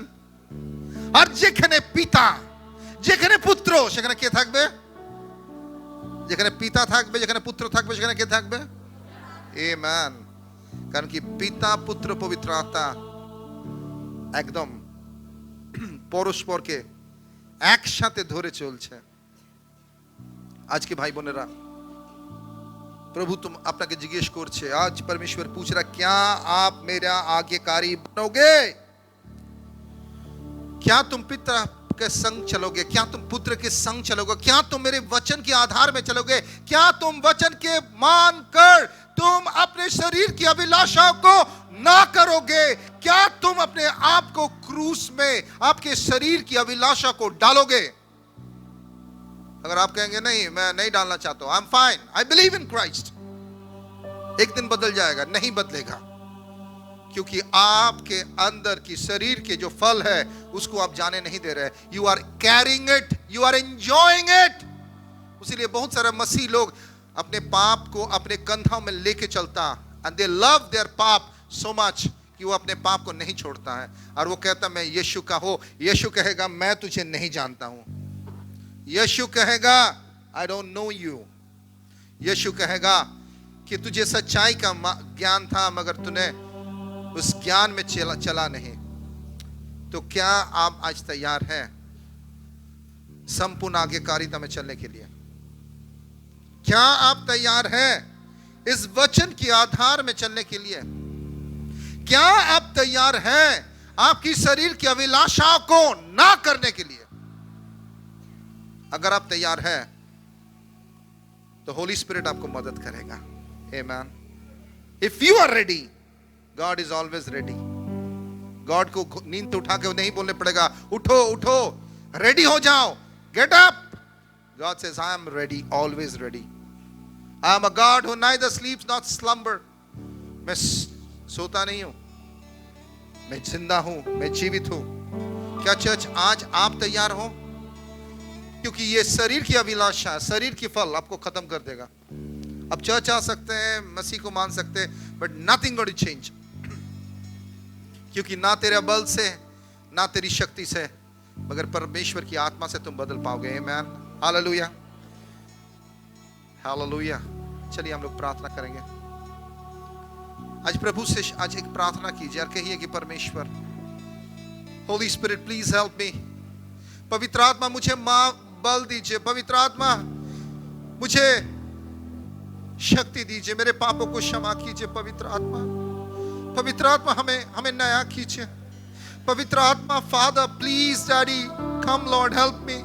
আর যেখানে পিতা, যেখানে পুত্র, সেখানে কে থাকবে? যেখানে পিতা থাকবে, যেখানে পুত্র থাকবে, সেখানে কে থাকবে? আমেন। কারণ কি পিতা, পুত্র, পবিত্র আত্মা একদম পরস্পরকে একসাথে ধরে চলছে। আজকে ভাই বোনেরা, प्रभु तुम আপনাকে জিজ্ঞেস করছে, आज परमेश्वर पूछ रहा, क्या आप मेरा आज्ञाकारी बनोगे? क्या तुम पिता के संग चलोगे? क्या तुम पुत्र के संग चलोगे? क्या तुम मेरे वचन के आधार में चलोगे? क्या तुम वचन के मानकर तुम अपने शरीर की अभिलाषा को ना करोगे? क्या तुम अपने आप को क्रूस में, आपके शरीर की अभिलाषा को डालोगे? अगर आप कहेंगे नहीं, मैं नहीं डालना चाहता हूं, I am fine, I believe in Christ, एक दिन बदल जाएगा। नहीं बदलेगा, क्योंकि आपके अंदर की शरीर के जो फल है उसको आप जाने नहीं दे रहे। You are carrying it, you are enjoying it. इसीलिए बहुत सारे मसीह लोग अपने पाप को अपने कंधों में लेके चलता, एंड दे लव देयर पाप सो मच कि वो अपने पाप को नहीं छोड़ता है। और वो कहता, मैं यीशु का हो। यीशु कहेगा, मैं तुझे नहीं जानता हूं। यीशु कहेगा, आई डोंट नो यू। यीशु कहेगा कि तुझे सच्चाई का ज्ञान था, मगर तूने उस ज्ञान में चला नहीं। तो क्या आप आज तैयार हैं संपूर्ण आज्ञाकारिता में चलने के लिए? क्या आप तैयार हैं इस वचन के आधार में चलने के लिए? क्या आप तैयार हैं आपकी शरीर की अभिलाषा को ना करने के लिए? अगर आप तैयार हैं तो होली स्पिरिट आपको मदद करेगा। आमेन। If you are ready, God is always ready. God को नींद तो उठा के नहीं बोलने पड़ेगा, उठो उठो, रेडी हो जाओ, get up. God says, I am ready, always ready. I am a God who neither sleeps nor slumber. मैं सोता नहीं हूं, मैं जिंदा हूं, मैं जीवित हूं. क्या चर्च आज आप तैयार हो? क्योंकि ये शरीर की अभिलाषा, शरीर की फल आपको खत्म कर देगा. अब चर्च आ सकते हैं, मसीह को मान सकते हैं, but nothing going to change. क्योंकि ना तेरे बल से, ना तेरी शक्ति से, मगर परमेश्वर की आत्मा से तुम बदल पाओगे. आमीन. Hallelujah, hallelujah. चलिए हम लोग प्रार्थना करेंगे. आज प्रभु से आज एक प्रार्थना कीजिए और कहिए कि परमेश्वर, होली स्पिरिट प्लीज हेल्प मी. पवित्र आत्मा मुझे बल दीजिए. पवित्र आत्मा मुझे शक्ति दीजिए. मेरे पापों को क्षमा कीजिए. पवित्र आत्मा, पवित्र आत्मा हमें नया कीजिए. पवित्र आत्मा, father please, daddy come lord help me.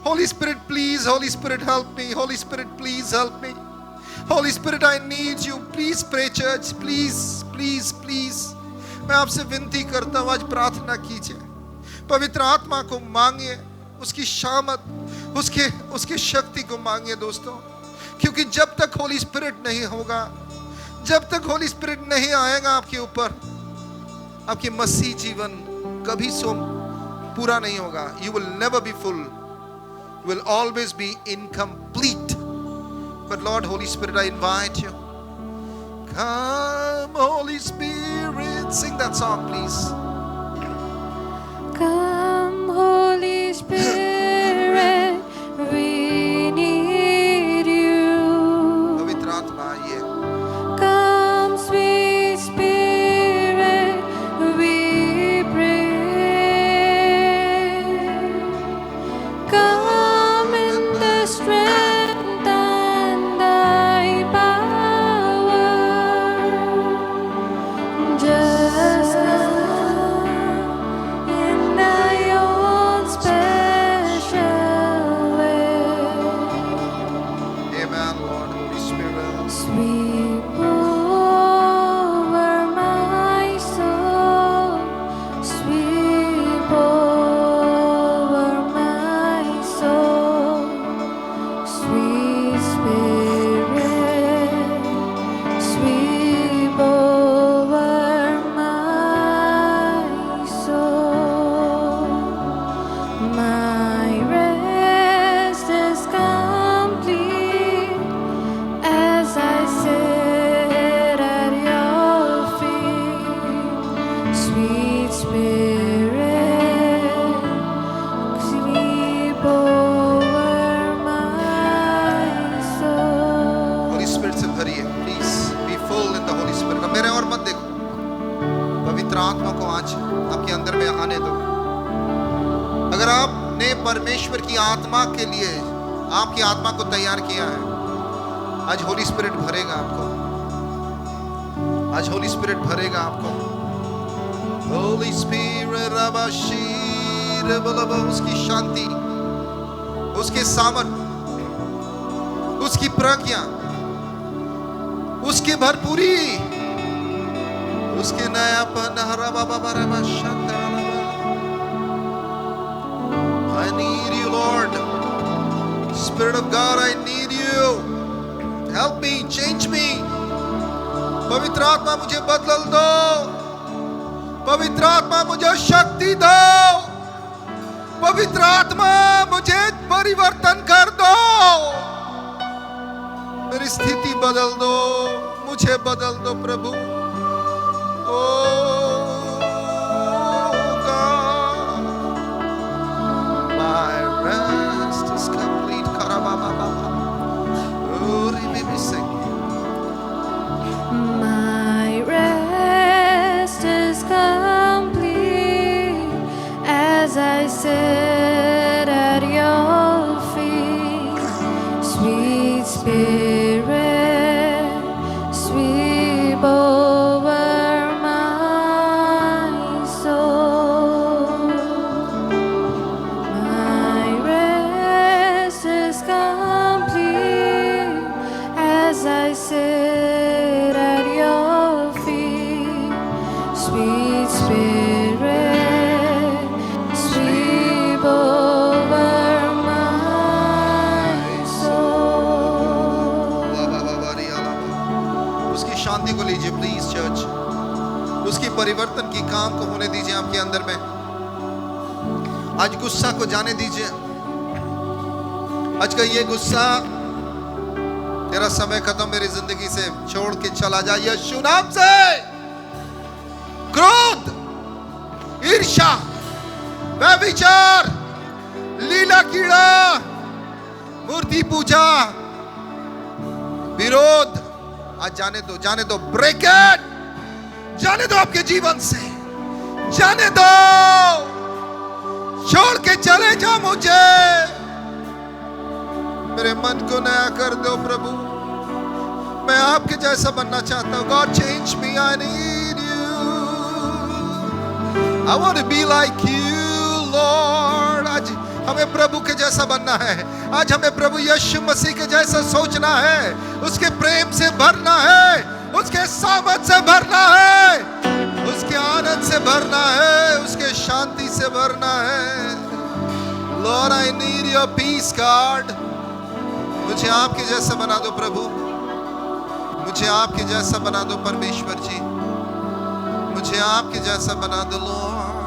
Holy spirit please, holy spirit help me. Holy spirit please help me. Holy spirit I need you. Please pray church, please please please. मैं आपसे विनती करता हूं, आज प्रार्थना कीजिए. पवित्र आत्मा को मांगिए, उसकी शामत, उसके शक्ति को मांगिए दोस्तों. क्योंकि जब तक होली स्पिरिट नहीं होगा, जब तक होली स्पिरिट नहीं आएगा आपके ऊपर, आपकी मसीह जीवन कभी पूरा नहीं होगा. You will never be full, you will always be incomplete. But Lord Holi spirit, I invite you. Come, Holy Spirit. Sing that song, please. Come, Holy Spirit, we need you. पवित्र आत्मा आइए. Come, sweet Spirit, we pray. Come in the strength and thy power. Just in thy own special way. Amen, Lord, Holy Spirit. Sweep over my soul, sweep over my soul, sweet Spirit, sweep over my soul. My rest is complete as I sit at your feet. Sweet Spirit, sweep over my soul. Holy Spirit से भरिए. Please be full in the Holy Spirit. अब मेरे और मत देखो. पवित्र आत्मा को आज आपके अंदर में आने दो. अगर आपने परमेश्वर की आत्मा के लिए आपकी आत्मा को तैयार किया है, आज होली स्पिरिट भरेगा आपको. आज होली स्पिरिट भरेगा आपको. होली स्पिरिट रबाशीर बलबा, उसकी शांति, उसके सामर्थ, उसकी प्रज्ञा, उसकी भरपूरी, उसके नयापन. हरा बाबा बाबा Shanta. I need you, Lord. Spirit of God, I need you. Help me, change me. पवित्र आत्मा मुझे बदल दो. पवित्र आत्मा मुझे शक्ति दो. पवित्र आत्मा मुझे परिवर्तन कर दो. मेरी स्थिति बदल दो, मुझे बदल दो प्रभु. My rest is complete. My rest is complete as I sit at your feet. Sweet Spirit, sweep over my soul. My rest is complete as I sit at your Spirit, sweep over my soul. उसकी शांति को लीजिए प्लीज चर्च, उसकी परिवर्तन की काम को होने दीजिए आपके अंदर में। आज गुस्सा को जाने दीजिए। आज का ये गुस्सा, तेरा समय खत्म मेरी जिंदगी से, छोड़ के चला जा यीशु नाम से। क्रोध, ईर्ष्या, व्यभिचार, लीला कीड़ा, मूर्ति पूजा, विरोध, आज जाने दो, जाने दो। ब्रेक इट, जाने दो आपके जीवन से, जाने दो। छोड़ के चले जा मुझे। मेरे मन को नया कर दो प्रभु, मैं आपके जैसा बनना चाहता हूँ। God change me, I need you. I want to be like you, Lord. आज हमें प्रभु के जैसा बनना है। आज हमें प्रभु यीशु मसीह के जैसा सोचना है, उसके प्रेम से भरना है, उसके सामर्थ से भरना है, उसके आनंद से भरना है, उसके शांति से भरना है। Lord, I need your peace, God. मुझे आपके जैसा बना दो प्रभु, मुझे आपके जैसा बना दो परमेश्वर जी, मुझे आपके जैसा बना दो लॉर्ड।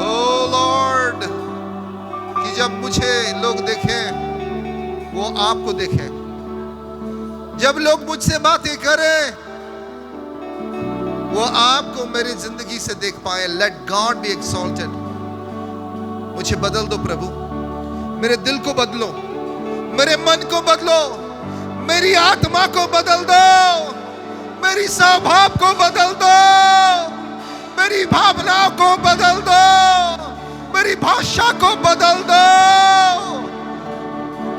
ओ लॉर्ड, कि जब मुझे लोग देखें वो आपको देखें, जब लोग मुझसे बातें करें वो आपको मेरी जिंदगी से देख पाए। Let God B exalted. मुझे बदल दो प्रभु, मेरे दिल को बदलो, मेरे मन को बदलो, मेरी आत्मा को बदल दो, मेरी स्वभाव को बदल दो, मेरी भावनाओं को बदल दो, मेरी भाषा को बदल दो।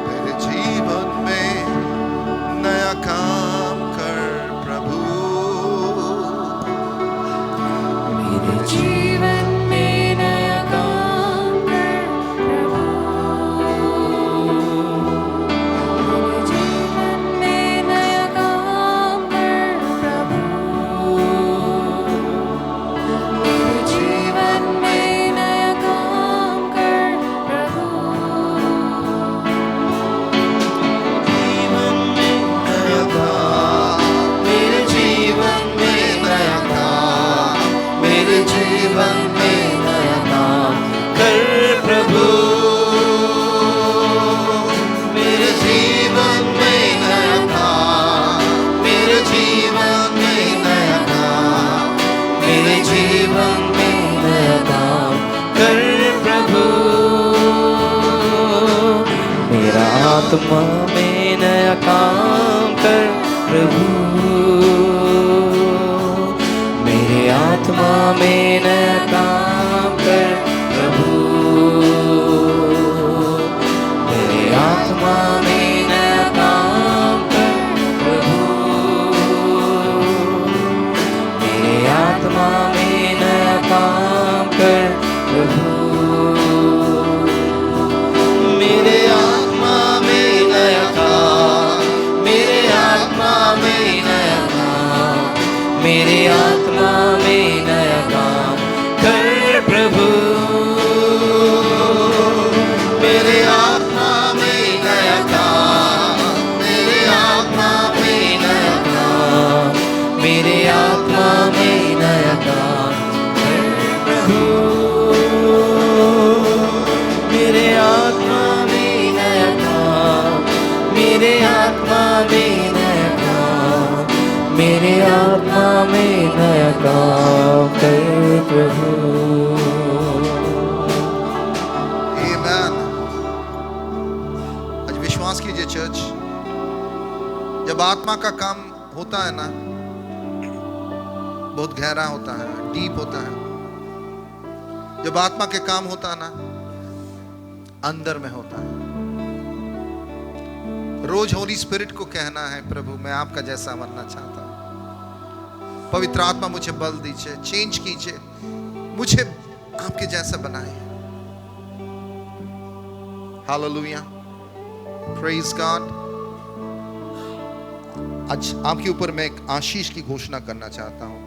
मेरे जीवन में नया काम कर प्रभु, मेरे जीवन में नया काम कर प्रभु, मेरे जीवन में नया काम कर प्रभु, मेरे जीवन में नया काम कर प्रभु, जीवन में नया काम, मेरे जीवन में नया काम, मेरे जीवन में नया काम कर प्रभु, मेरे जीवन में नया काम, मेरे जीवन में नया काम, मेरे जीवन में नया काम कर प्रभु। मेरा आत्मा में नया काम कर प्रभु, मेरे आत्मा में नया काम कर प्रभु, मेरे आत्मा में नया काम कर प्रभु, मेरे आत्मा में नया काम कर प्रभु, मेरे आत्मा में नया काम, मेरे आत्मा में नया काम, मेरे आत्मा में नया काम कर प्रभु, मेरे आत्मा में नया काम, मेरे आत्मा में नया काम, मेरे आत्मा में नया काम कर प्रभु, मेरे आत्मा में नया काम, मेरे आत्मा में नया काम, मेरे आत्मा में नया काम कर प्रभु। आमीन। आज विश्वास कीजिए चर्च, जब आत्मा का काम होता है ना, बहुत गहरा होता है, डीप होता है। जब आत्मा के काम होता है ना, अंदर में होता है। रोज होली स्पिरिट को कहना है, प्रभु मैं आपका जैसा बनना चाहता हूं। पवित्र आत्मा मुझे बल दीजिए, चेंज कीजिए, मुझे आपके जैसा बनाए। Hallelujah, praise God. आज आपके ऊपर मैं एक आशीष की घोषणा करना चाहता हूं।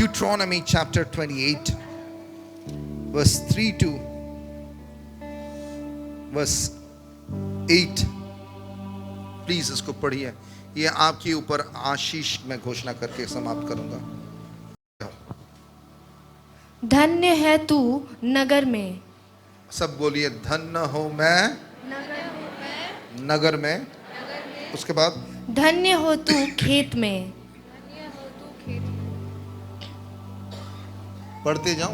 Deuteronomy chapter 28, verse 3 to verse 8. Please इसको पढ़िए. ये आपके ऊपर आशीष मैं घोषणा करके समाप्त करूंगा. धन्य है तू नगर में, सब बोलिए धन्य हो मैं नगर में. उसके बाद धन्य हो तू खेत में, पढ़ते जाओ.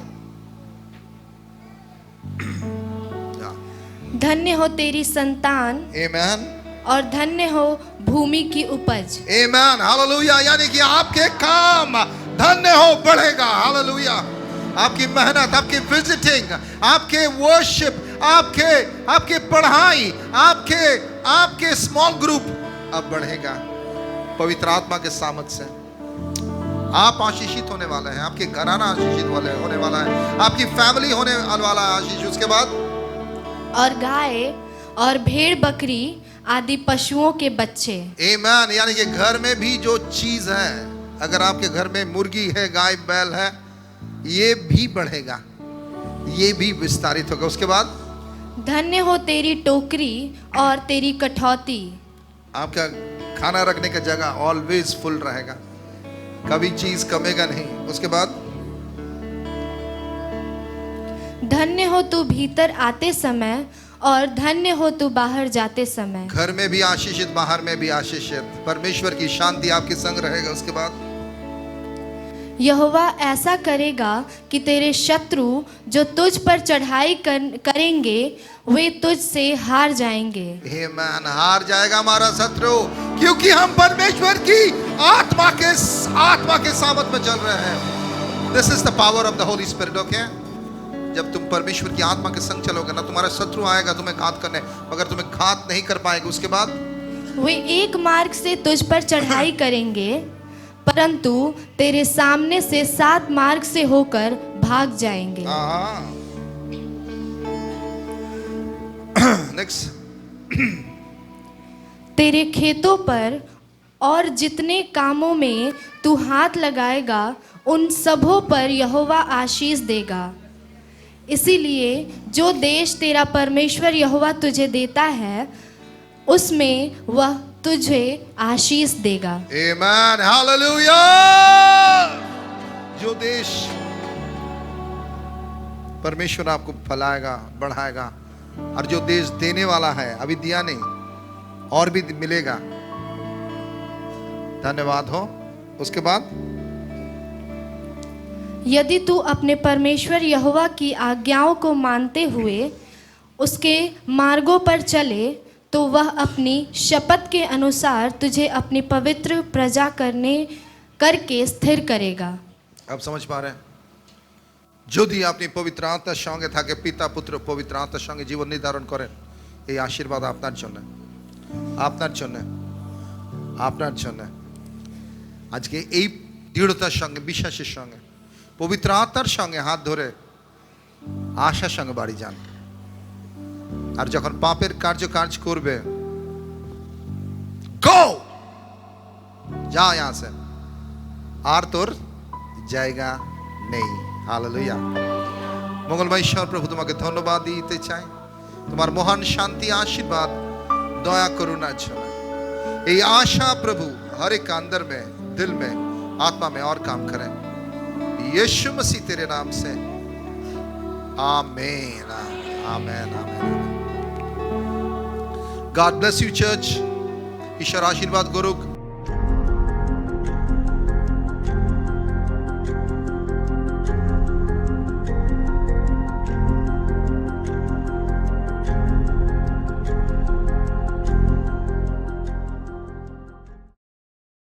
धन्य हो तेरी संतान आमेन. और धन्य हो भूमि की उपज. आमेन. हालेलुया. यानी कि आपके काम धन्य हो बढ़ेगा. हालेलुया. आपकी मेहनत, आपकी विजिटिंग, आपके वर्शिप, आपके पढ़ाई, आपके स्मॉल ग्रुप अब बढ़ेगा पवित्र आत्मा के सामर्थ से. आप आशीषित होने वाले हैं. आपके घराना आशीषित होने वाला है. आपकी फैमिली होने वाला है आशीष. उसके बाद और गाय और भेड़ बकरी आदि पशुओं के बच्चे. आमेन. यानी कि घर में भी जो चीज है, अगर आपके घर में मुर्गी है, गाय बैल है, ये भी बढ़ेगा, ये भी विस्तारित होगा. उसके बाद धन्य हो तेरी टोकरी और तेरी कठौती. आपका खाना रखने का जगह ऑलवेज फुल रहेगा, कभी चीज कमेगा नहीं. उसके बाद धन्य हो तू भीतर आते समय और धन्य हो तू बाहर जाते समय. घर में भी आशीषित, बाहर में भी आशीषित. परमेश्वर की शांति आपके संग रहेगा. उसके बाद यहोवा ऐसा करेगा कि तेरे शत्रु जो तुझ पर चढ़ाई करेंगे वे तुझ से हार जाएंगे. आमेन. हार जाएगा हमारा शत्रु, क्योंकि हम परमेश्वर की आत्मा के सामर्थ में चल रहे हैं. This is the power of the Holi spirit. Okay. जब तुम परमेश्वर की आत्मा के संग चलोगे ना, तुम्हारा शत्रु आएगा तुम्हें घात करने, मगर तुम्हें घात नहीं कर पाएगा. उसके बाद वे एक मार्ग से तुझ पर चढ़ाई करेंगे, परंतु तेरे सामने से 7 मार्ग से होकर भाग जाएंगे. नेक्स्ट. तेरे खेतों पर और जितने कामों में तू हाथ लगाएगा उन सबों पर यहोवा आशीष देगा. इसीलिए जो देश तेरा परमेश्वर यहोवा तुझे देता है उसमें वह तुझे आशीष देगा. आमेन. हालेलुया. जो देश परमेश्वर आपको फैलाएगा, बढ़ाएगा, और जो देश देने वाला है, अभी दिया नहीं और भी मिलेगा. धन्यवाद हो. उसके बाद यदि तू अपने परमेश्वर यहोवा की आज्ञाओं को मानते हुए उसके मार्गों पर चले तो वह अपनी शपथ के अनुसार तुझे अपनी पवित्र प्रजा करके स्थिर करेगा. अब समझ पा रहे हैं? যদি আপনি পবিত্র আত্মার সঙ্গে থাকে, পিতা পুত্র পবিত্র আত্মার সঙ্গে জীবন নির্ধারণ করেন, এই আশীর্বাদ আপনার জন্য, আপনার জন্য, আপনার জন্য. আজকে এই দৃঢ়তার সঙ্গে, বিশ্বাসের সঙ্গে, পবিত্র আত্মার সঙ্গে হাত ধরে আশার সঙ্গে বাড়ি যান. আর যখন পাপের কার্য করবে, গো যা यहाँ से, আর তোর জায়গা নেই. হালেলুয়া. মঙ্গলময় ঈশ্বর প্রভু তোমাকে ধন্যবাদ দিতে চাই তোমার মহান শান্তি, আশীর্বাদ, দয়া, করুণার জন্য. এই आशा प्रभु हर एक अंदर में, दिल में, आत्मा में और काम करें. यीशु मसीह तेरे नाम से. आमीन. आमीन. आमीन. God bless you church. ईश्वर आशीर्वाद करुक.